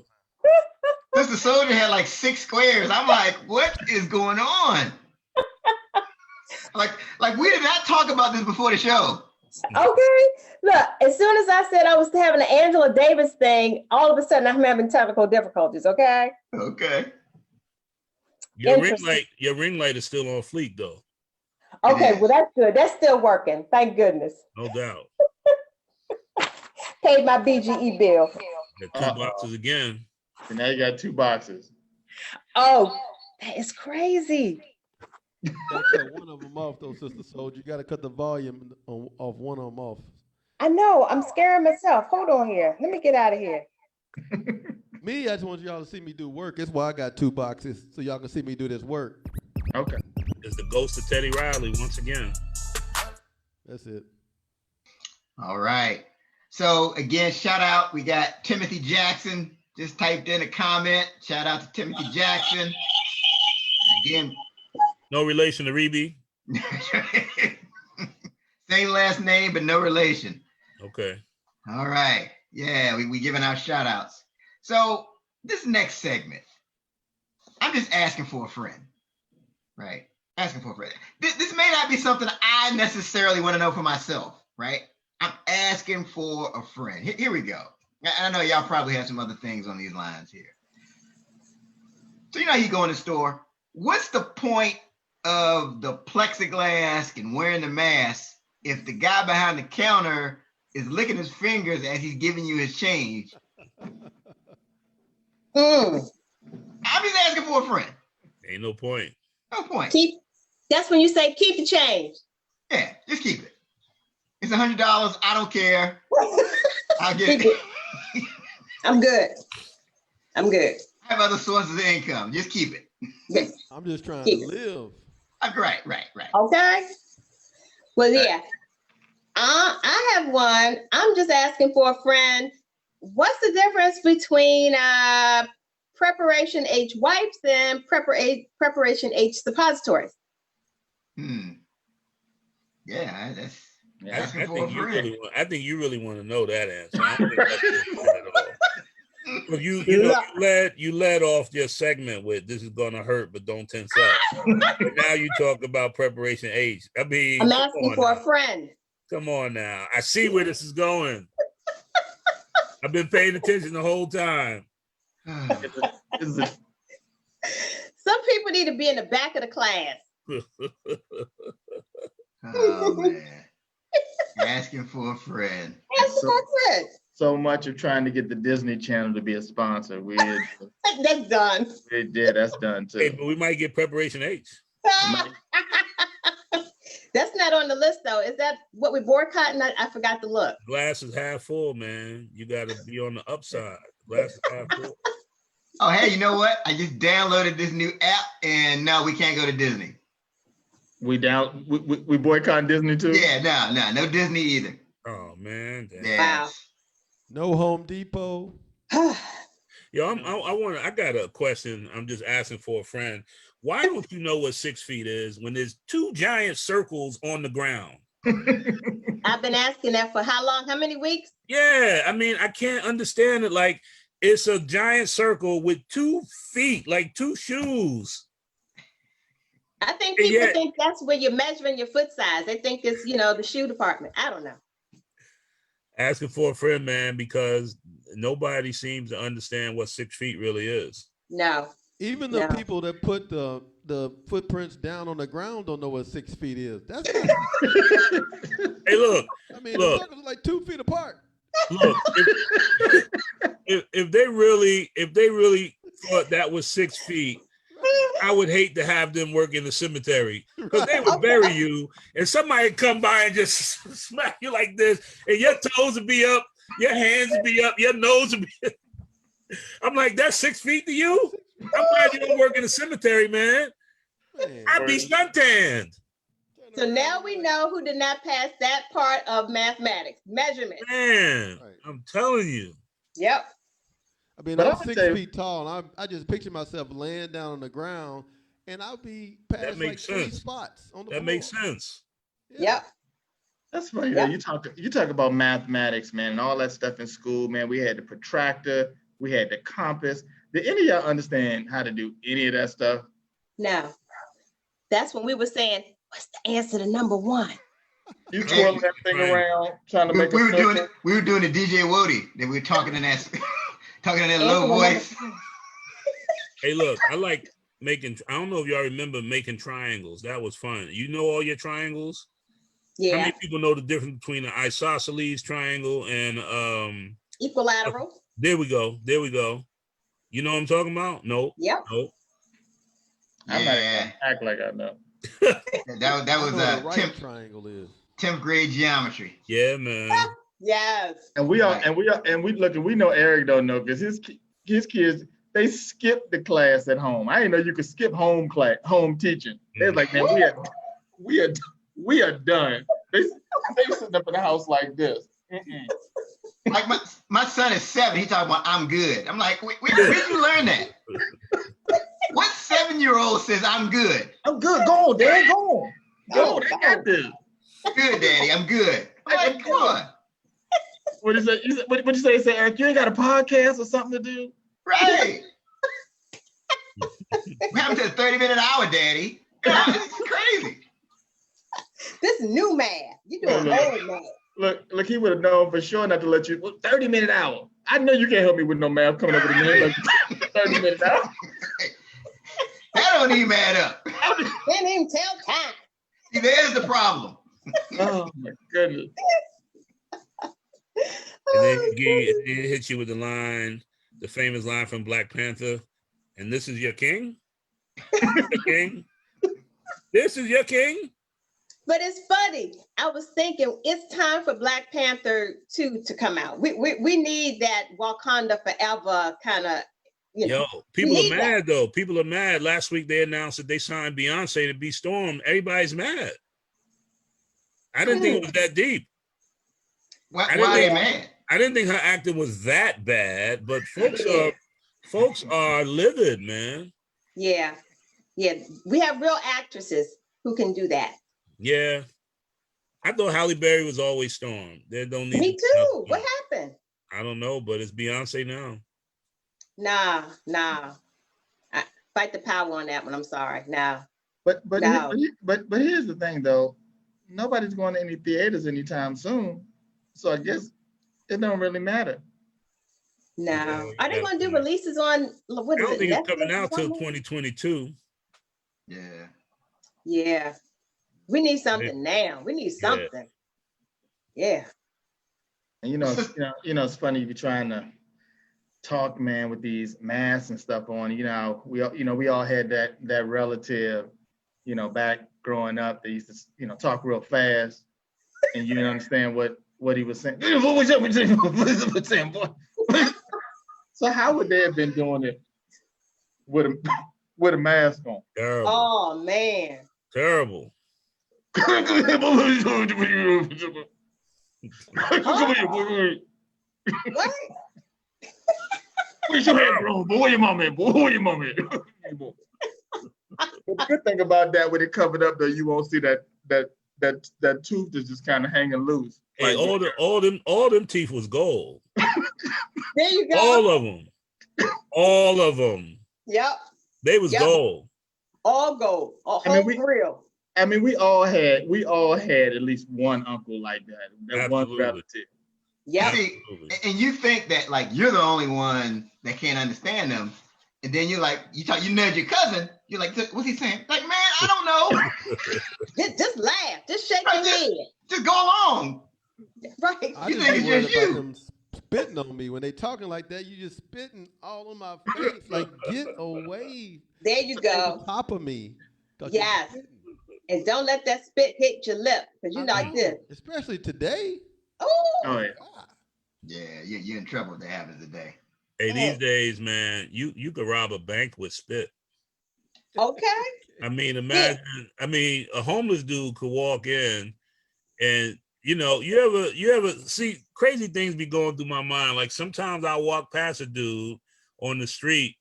Sister Soldier had like 6 squares. I'm like, what is going on? like we did not talk about this before the show. Okay. Look, as soon as I said I was having an Angela Davis thing, all of a sudden I'm having technical difficulties. Okay. Okay. Your ring light is still on fleek though. Okay, well that's good. That's still working. Thank goodness. No doubt. Paid my BGE bill. Got 2 boxes again. And now you got 2 boxes. Oh, that is crazy. You gotta cut one of them off, though, Sister Soldier. You gotta cut the volume off one of them off. I know. I'm scaring myself. Hold on here. Let me get out of here. Me, I just want y'all to see me do work. That's why I got 2 boxes, so y'all can see me do this work. Okay. It's the ghost of Teddy Riley once again. That's it. All right. So again, shout out. We got Timothy Jackson just typed in a comment. Shout out to Timothy Jackson. Again, no relation to Reby. Same last name, but no relation. Okay. All right. Yeah, we giving out shout outs. So this next segment, I'm just asking for a friend, right? Asking for a friend. This may not be something I necessarily want to know for myself, right? I'm asking for a friend. Here we go. I know y'all probably have some other things on these lines here. So you know how you go in the store. What's the point of the plexiglass and wearing the mask if the guy behind the counter is licking his fingers as he's giving you his change? I'm just asking for a friend. Ain't no point. No point. That's when you say keep the change. Yeah, just keep it. It's $100. I don't care. I'll get it. I'm good. I'm good. I have other sources of income. Just keep it. I'm just trying to live. Right. Okay. Well, yeah. I have one. I'm just asking for a friend. What's the difference between Preparation H wipes and Preparation H suppositories? Yeah, that's I think you really want to know that answer. I don't think that's at all. But you led off your segment with "this is gonna hurt, but don't tense up." And now you talk about Preparation H. I mean, I'm asking for a friend. Come on now, I see where this is going. I've been paying attention the whole time. Some people need to be in the back of the class. Oh man, asking for a friend. Asking for a friend. So much of trying to get the Disney Channel to be a sponsor. That's done. That's done too. Hey, but we might get Preparation H. That's not on the list though. Is that what we boycotting? I forgot to look. Glass is half full, man. You got to be on the upside. Glass is half full. Oh, hey, you know what? I just downloaded this new app, and no, we can't go to Disney. We boycott Disney too? Yeah, no Disney either. Oh man. Yeah. Wow. No Home Depot. Yo, I got a question. I'm just asking for a friend. Why don't you know what 6 feet is when there's 2 giant circles on the ground? I've been asking that for how long? How many weeks? Yeah, I mean, I can't understand it. Like, it's a giant circle with 2 feet, like 2 shoes. I think And people yet- think that's where you're measuring your foot size. They think it's, the shoe department. I don't know. Asking for a friend, man, because nobody seems to understand what 6 feet really is. No. Even the No. people that put the footprints down on the ground don't know what 6 feet is. That's not, Hey, look, I mean, Look. the circles are like 2 feet apart. look. If they really thought that was 6 feet, I would hate to have them work in the cemetery because they would bury you, and somebody come by and just smack you like this, and your toes would be up, your hands would be up, your nose would be. I'm like, that's 6 feet to you? I'm glad you don't work in the cemetery, man. Man, I'd be suntanned. So now we know who did not pass that part of mathematics, measurement. Man, Right. I'm telling you. Yep. I mean, But I'm I'm 6 saying- feet tall, and I just picture myself laying down on the ground, and I'll be past like makes 3 sense. spots on the That floor. makes sense. Yeah. Yep. That's funny. Yeah. Though. You talk about mathematics, man, and all that stuff in school, man. We had the protractor, we had the compass. Did any of y'all understand how to do any of that stuff? Now, that's when we were saying, what's the answer to number 1? You twirling that thing Right. around, trying to make We a were doing circle. it. We were doing the DJ Woody. That we were talking in that talking in that low Answer to number voice. 1. Hey, look, I like making, I don't know if y'all remember making triangles. That was fun. You know all your triangles? How Yeah. many people know the difference between an isosceles triangle and Equilateral. there we go. You know what I'm talking about? No. Yep. No. I'm not Yeah, gonna act like I know. that I was know what the right 10th triangle is. grade geometry. Yeah, man. Yes. And we know Eric don't know because his kids, they skipped the class at home. I didn't know you could skip home teaching. They was like, man, we are done. They sitting up in the house like this. Mm-mm. Like my son is 7. He talking about I'm good. I'm like, where did you learn that? What 7-year-old says I'm good? I'm good. Go on, Dad. Go on. Go on. I got this. Good, Daddy. I'm good. I'm like, come on. What did you say? What you say? He said, Eric, you ain't got a podcast or something to do? Right. What happened to the 30-minute hour, Daddy? It's crazy. This is new math. You doing old math. Look, he would have known for sure not to let you. 30-minute hour. I know you can't help me with no math coming up with a minute. Like 30 minutes hour. That don't even add up. Didn't even tell time. See, there's the problem. Oh my goodness. And then he hit you with the famous line from Black Panther. And this is your king? Your king? This is your king? But it's funny. I was thinking it's time for Black Panther 2 to come out. We need that Wakanda Forever kind of, Yo, people need are mad though. People are mad. Last week they announced that they signed Beyonce to be Storm. Everybody's mad. I didn't think it was that deep. Why I didn't are they think- mad? I didn't think her acting was that bad, but folks are livid, man. Yeah. We have real actresses who can do that. Yeah. I thought Halle Berry was always Storm. They don't need Me to- too. What happened? I don't know, but it's Beyonce now. Nah. I fight the power on that one. I'm sorry. Nah. But No. here's the thing though. Nobody's going to any theaters anytime soon. So I guess it don't really matter. No. Yeah, Are they yeah. going to do releases on, what I is don't it? think it's Netflix coming or out till something? 2022. Yeah. Yeah. We need something now. We need Yeah. something. Yeah. And it's funny if you're trying to talk, man, with these masks and stuff on. We all had that relative, back growing up. They used to, talk real fast, and you didn't understand what he was saying. What was saying, boy? So how would they have been doing it with a mask on? Terrible. Oh, man. Terrible. What? Where's your head, bro? Boy, where your mom at? Boy, where your mom at? But the good thing about that, when it covered up, though, you won't see that tooth is just kind of hanging loose. Hey, Like, all them teeth was gold. There you go. All of them. Yep. They was gold. All gold. A I mean, whole grill. I mean, we all had at least one uncle like that one Absolutely. relative. Yeah. See, and you think that like you're the only one that can't understand them, and then you're like, you nudge your cousin. You're like, what's he saying? Like, man, I don't know. Just laugh. Just shake your head. Just go along. Right. I You just think be it's worried just about you. them spitting on me when they talking like that. You just spitting all on my face. Like, get away. There you On go. top of me. 'Cause you're Yes. spitting. And don't let that spit hit your lip because you I like know, this. especially today. Oh, Oh yeah. God. Yeah, you're in trouble if that happens today. Hey, these days, man, you could rob a bank with spit. okay. I mean, imagine. I mean, a homeless dude could walk in, and you ever see crazy things be going through my mind. Like sometimes I walk past a dude on the street,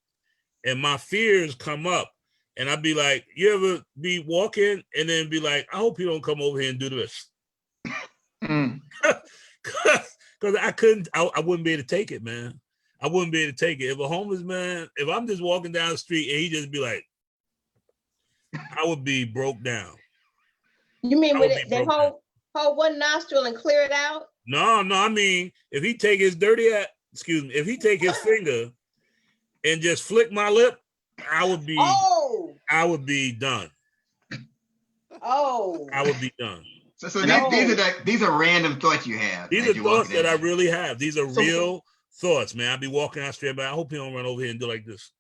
and my fears come up, and I'd be like, you ever be walking and then be like, I hope you don't come over here and do this, Mm. because I wouldn't be able to take it, man. I wouldn't be able to take it. If a homeless man, if I'm just walking down the street and he just be like, I would be broke down. You mean I with would it, be they broke hold one nostril and clear it out? No, I mean, if he take his if he take his finger and just flick my lip, I would be Oh, done. oh. I would be done. So No. these are random thoughts you have. These as are you're thoughts walking that I in. really have. These are So- real thoughts, man. I'd be walking out straight, but I hope he don't run over here and do like this.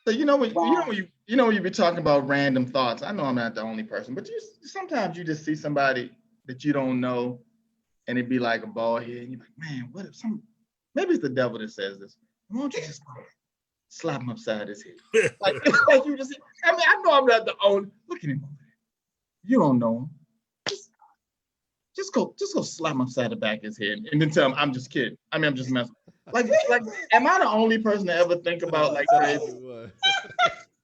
So you know when Wow. when you be talking about random thoughts. I know I'm not the only person, but sometimes you just see somebody that you don't know, and it'd be like a bald head, and you're like, man, what if maybe it's the devil that says this. Why don't you just slap him upside his head? Like you just. I mean, I know I'm not the only. Look at him over there. You don't know him. Just go slap him upside the back of his head, and then tell him I'm just kidding. I mean, I'm just messing. Like, am I the only person to ever think about like crazy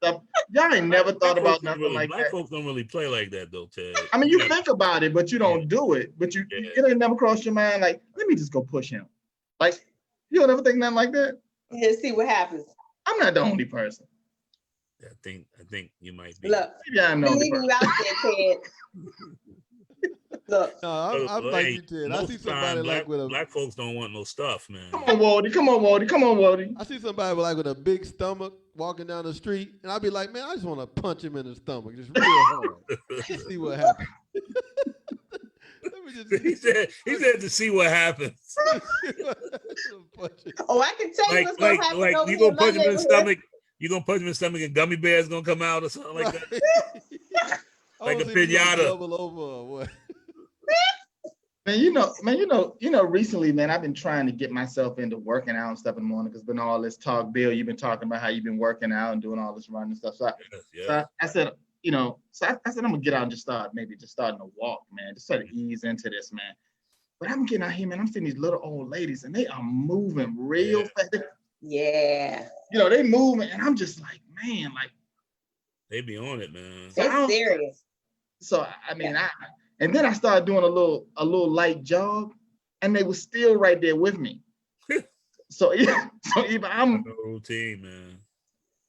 stuff? Y'all ain't never thought about nothing like Black that. folks don't really play like that though, Ted. I mean, you think about it, but you don't do it. But it ain't never crossed your mind like, let me just go push him. Like, you don't ever think nothing like that? Just see what happens. I'm not the only person. I think you might be. Look, Maybe I'm the we only leaving you person. out there, Ted. Look, No, I'm like you, Ted. I most see of the time, somebody like with a. black folks don't want no stuff, man. Come on, Waldy. Come on, Waldy. Come on, Waldy. I see somebody with a big stomach walking down the street, and I'll be like, man, I just want to punch him in the stomach, just real hard, to see what happens. Let me just he said to see what happens. punch him. oh, I can tell you what's gonna happen Like over you here gonna punch him in the neighborhood. stomach. You gonna punch him in the stomach and gummy bears gonna come out or something like that. I Like wanna a see if he gonna piñata. double over or what. Man, recently, man, I've been trying to get myself into working out and stuff in the morning because been all this talk, Bill. You've been talking about how you've been working out and doing all this running stuff. So I said, I said I'm gonna get out and just starting to walk, man. Just sort of ease into this, man. But I'm getting out here, man. I'm seeing these little old ladies and they are moving real fast. Yeah, They moving, and I'm just like, man, like. They be on it, man. it's serious. So I mean, and then I started doing a little light jog, and they were still right there with me. So even I'm No routine, man.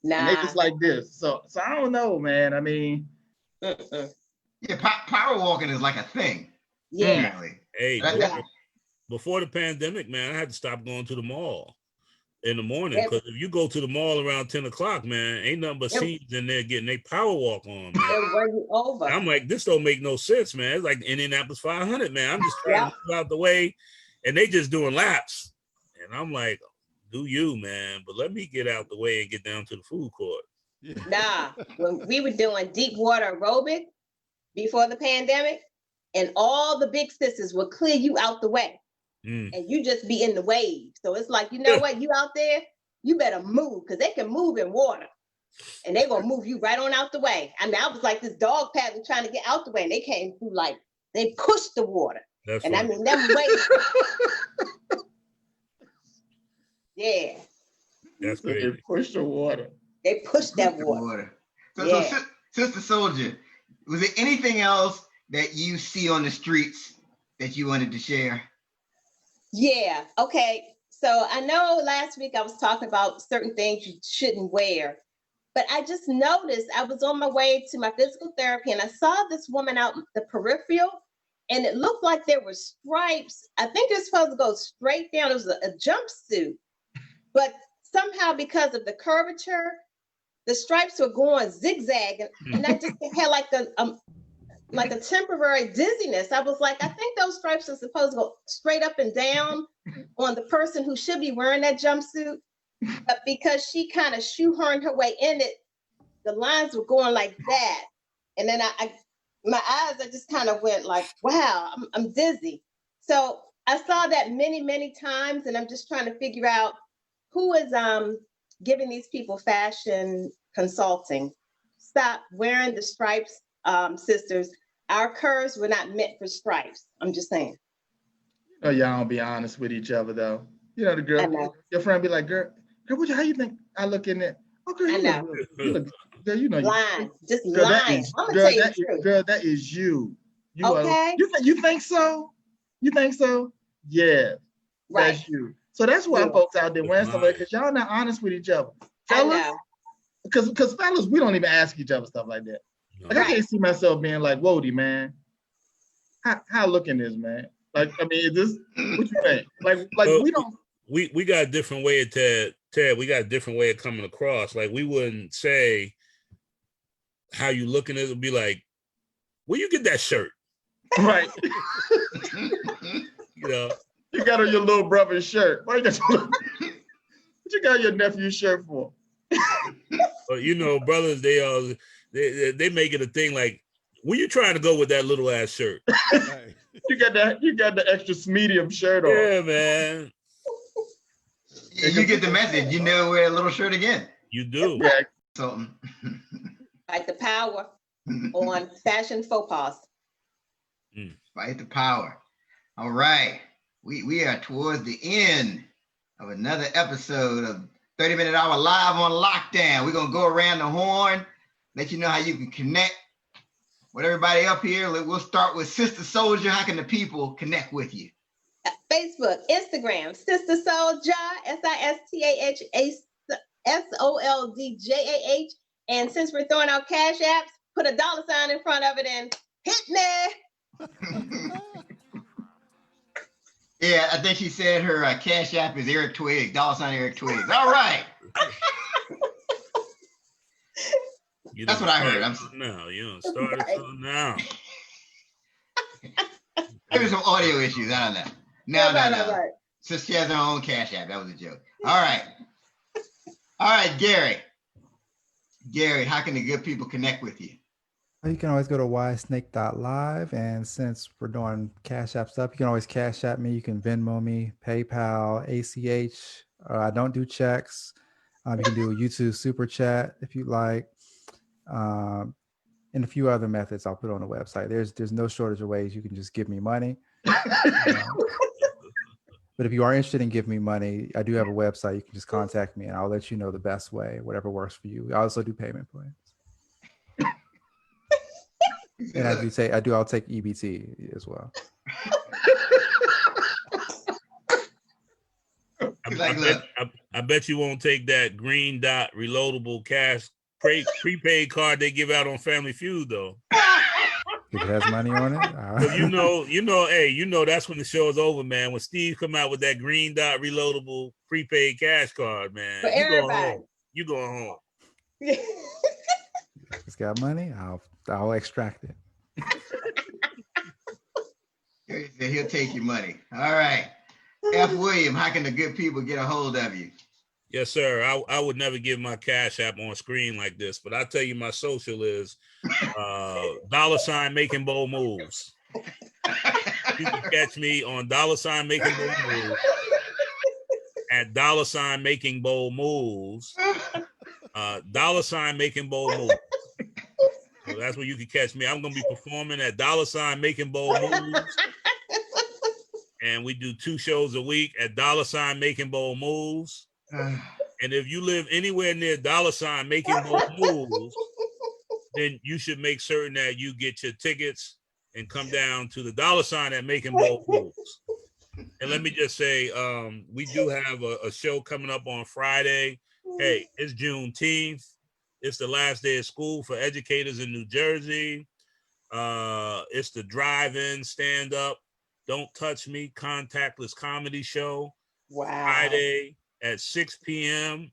and they Nah. just like this. So I don't know, man. I mean, Mm-mm. Yeah, power walking is like a thing. Yeah. Apparently. Hey, Yeah. before the pandemic, man, I had to stop going to the mall in the morning Yep. because if you go to the mall around 10 o'clock, man, ain't nothing but Yep. seniors in there getting their power walk on, man. It'll run you over. I'm like, this don't make no sense, man. It's like Indianapolis 500, man. I'm just trying to move out the way, and they just doing laps. And I'm like, do you, man? But let me get out the way and get down to the food court. Yeah. Nah, when we were doing deep water aerobic before the pandemic, and all the big sisters would clear you out the way, Mm. and you just be in the wave. So it's like, you know what, you out there, you better move because they can move in water, and they gonna move you right on out the way. I mean, I was like this dog paddle trying to get out the way, and they came through like they pushed the water, That's and I right. mean them waves. Yeah. That's So they crazy. push the water. They pushed that The water. So, Yeah. Sister Soldier, was there anything else that you see on the streets that you wanted to share? Yeah. Okay. So I know last week I was talking about certain things you shouldn't wear, but I just noticed I was on my way to my physical therapy and I saw this woman out in the peripheral and it looked like there were stripes. I think they're supposed to go straight down. It was a jumpsuit, but somehow because of the curvature, the stripes were going zigzag and I just had like a temporary dizziness. I was like, I think those stripes are supposed to go straight up and down on the person who should be wearing that jumpsuit. But because she kind of shoehorned her way in it, the lines were going like that. And then my eyes, I just kind of went like, wow, I'm dizzy. So I saw that many, many times, and I'm just trying to figure out who is giving these people fashion consulting. Stop wearing the stripes, sisters. Our curves were not meant for stripes. I'm just saying. Oh, y'all don't be honest with each other though. You know the I girl, know. your friend be like, girl, how you think I look in there? Oh, girl, I you know. look, girl, you know, Lying, just girl, that lying. is, I'm gonna girl, tell you that the is, truth. girl, that is you. You Okay. You think so? You think so? Yeah, Right. that's you. So that's why Yeah. folks out there wearing stuff like Lying. because y'all not honest with each other. I Fellas, know. because fellas, we don't even ask each other stuff like that. Like I Right. can't see myself being like, Wody, man. How looking this, man? Like, I mean, is this what you think? Like Well, we don't. We got a different way of Ted. We got a different way of coming across. Like we wouldn't say how you looking at it. Would be like, where you get that shirt? Right. You know. You got on your little brother's shirt. Why you got what you got your nephew's shirt for? But you know, brothers, they make it a thing. Like, where you trying to go with that little ass shirt? Hey. You got the extra medium shirt on. Yeah, man. You get the message. You never wear a little shirt again. You do. Yeah. Something. Like the power on fashion faux pas. Fight the power. All right. We are towards the end of another episode of 30-Minute Hour Live on Lockdown. We're going to go around the horn, let you know how you can connect with everybody up here. We'll start with Sister Soldier. How can the people connect with you? Facebook, Instagram, Sister Soldier, SISTAHSOLDJAH. And since we're throwing out cash apps, put a $sign in front of it and hit me. Yeah, I think she said her cash app is Eric Twiggs, $sign Eric Twiggs. All right. That's what I heard. No, you don't start it something now. Maybe some audio issues. I don't know. No. Right. So she has her own cash app. That was a joke. All right. All right, Gary. Gary, how can the good people connect with you? You can always go to ysnake.live, and since we're doing Cash App stuff, you can always Cash App me. You can Venmo me, PayPal, ACH. I don't do checks. You can do a YouTube Super Chat if you like, and a few other methods I'll put on the website. There's no shortage of ways you can just give me money. But if you are interested in giving me money, I do have a website. You can just contact me, and I'll let you know the best way, whatever works for you. I also do payment plans. And I'll take EBT as well. I bet you won't take that green dot reloadable cash prepaid card they give out on Family Feud though. If it has money on it. So you know that's when the show is over, man. When Steve come out with that green dot reloadable prepaid cash card, man. For everybody. You going home. If it's got money, I'll extract it. He'll take your money. All right. F. William, how can the good people get a hold of you? Yes, sir. I would never give my cash app on screen like this, but I tell you my social is $ making bold moves. You can catch me on $ making bold moves at $ making bold moves. $ making bold moves. So that's where you can catch me. I'm gonna be performing at $ making bold moves. And we do 2 shows a week at $ making bold moves. And if you live anywhere near $ Making Bold Moves, then you should make certain that you get your tickets and come down to the $ at Making Bold Moves. And let me just say, we do have a show coming up on Friday. Hey, it's Juneteenth. It's the last day of school for educators in New Jersey. It's the drive-in stand-up, Don't Touch Me contactless comedy show. Wow. Friday at 6 p.m.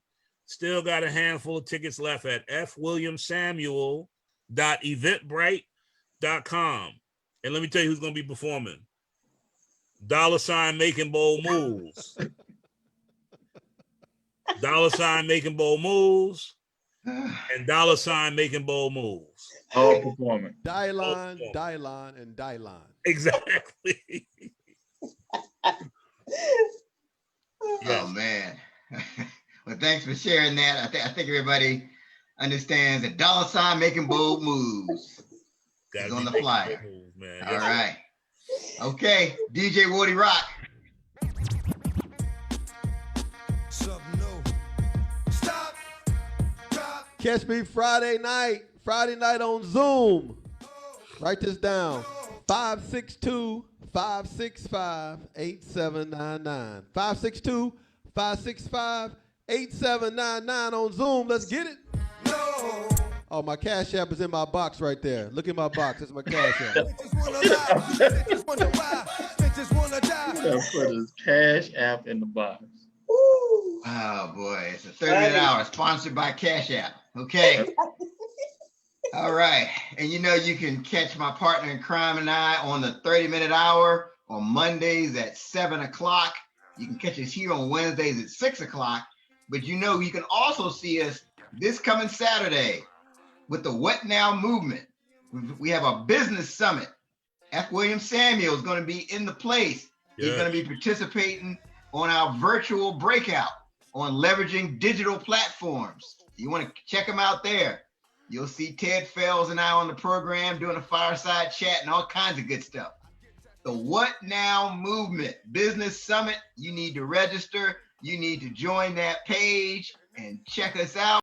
Still got a handful of tickets left at fwilliamsamuel.eventbrite.com. And let me tell you who's going to be performing. $ Making Bold Moves. $ Making Bold Moves. And $ Making Bold Moves. All performing. Dylon, and Dylon. Exactly. Oh man. Well, thanks for sharing that. I think everybody understands that $ Making Bold Moves is on the flyer. Moves, man. All right. Okay, DJ Woody Rock. Catch me Friday night on Zoom. Write this down. 562-565-8799. 562-565-8799 on Zoom. Let's get it. Oh, my Cash App is in my box right there. Look in my box. It's my Cash App. Put his Cash App in the box. Oh boy, it's a 30-minute hour sponsored by Cash App. Okay. All right. And you know, you can catch my partner in crime and I on the 30-minute hour on Mondays at 7 o'clock. You can catch us here on Wednesdays at 6 o'clock. But you know, you can also see us this coming Saturday with the What Now movement. We have a business summit. F. William Samuel is going to be in the place. He's going to be participating on our virtual breakout on leveraging digital platforms. You want to check him out there. You'll see Ted Fells and I on the program doing a fireside chat and all kinds of good stuff. The What Now movement business summit. You need to register. You need to join that page and check us out.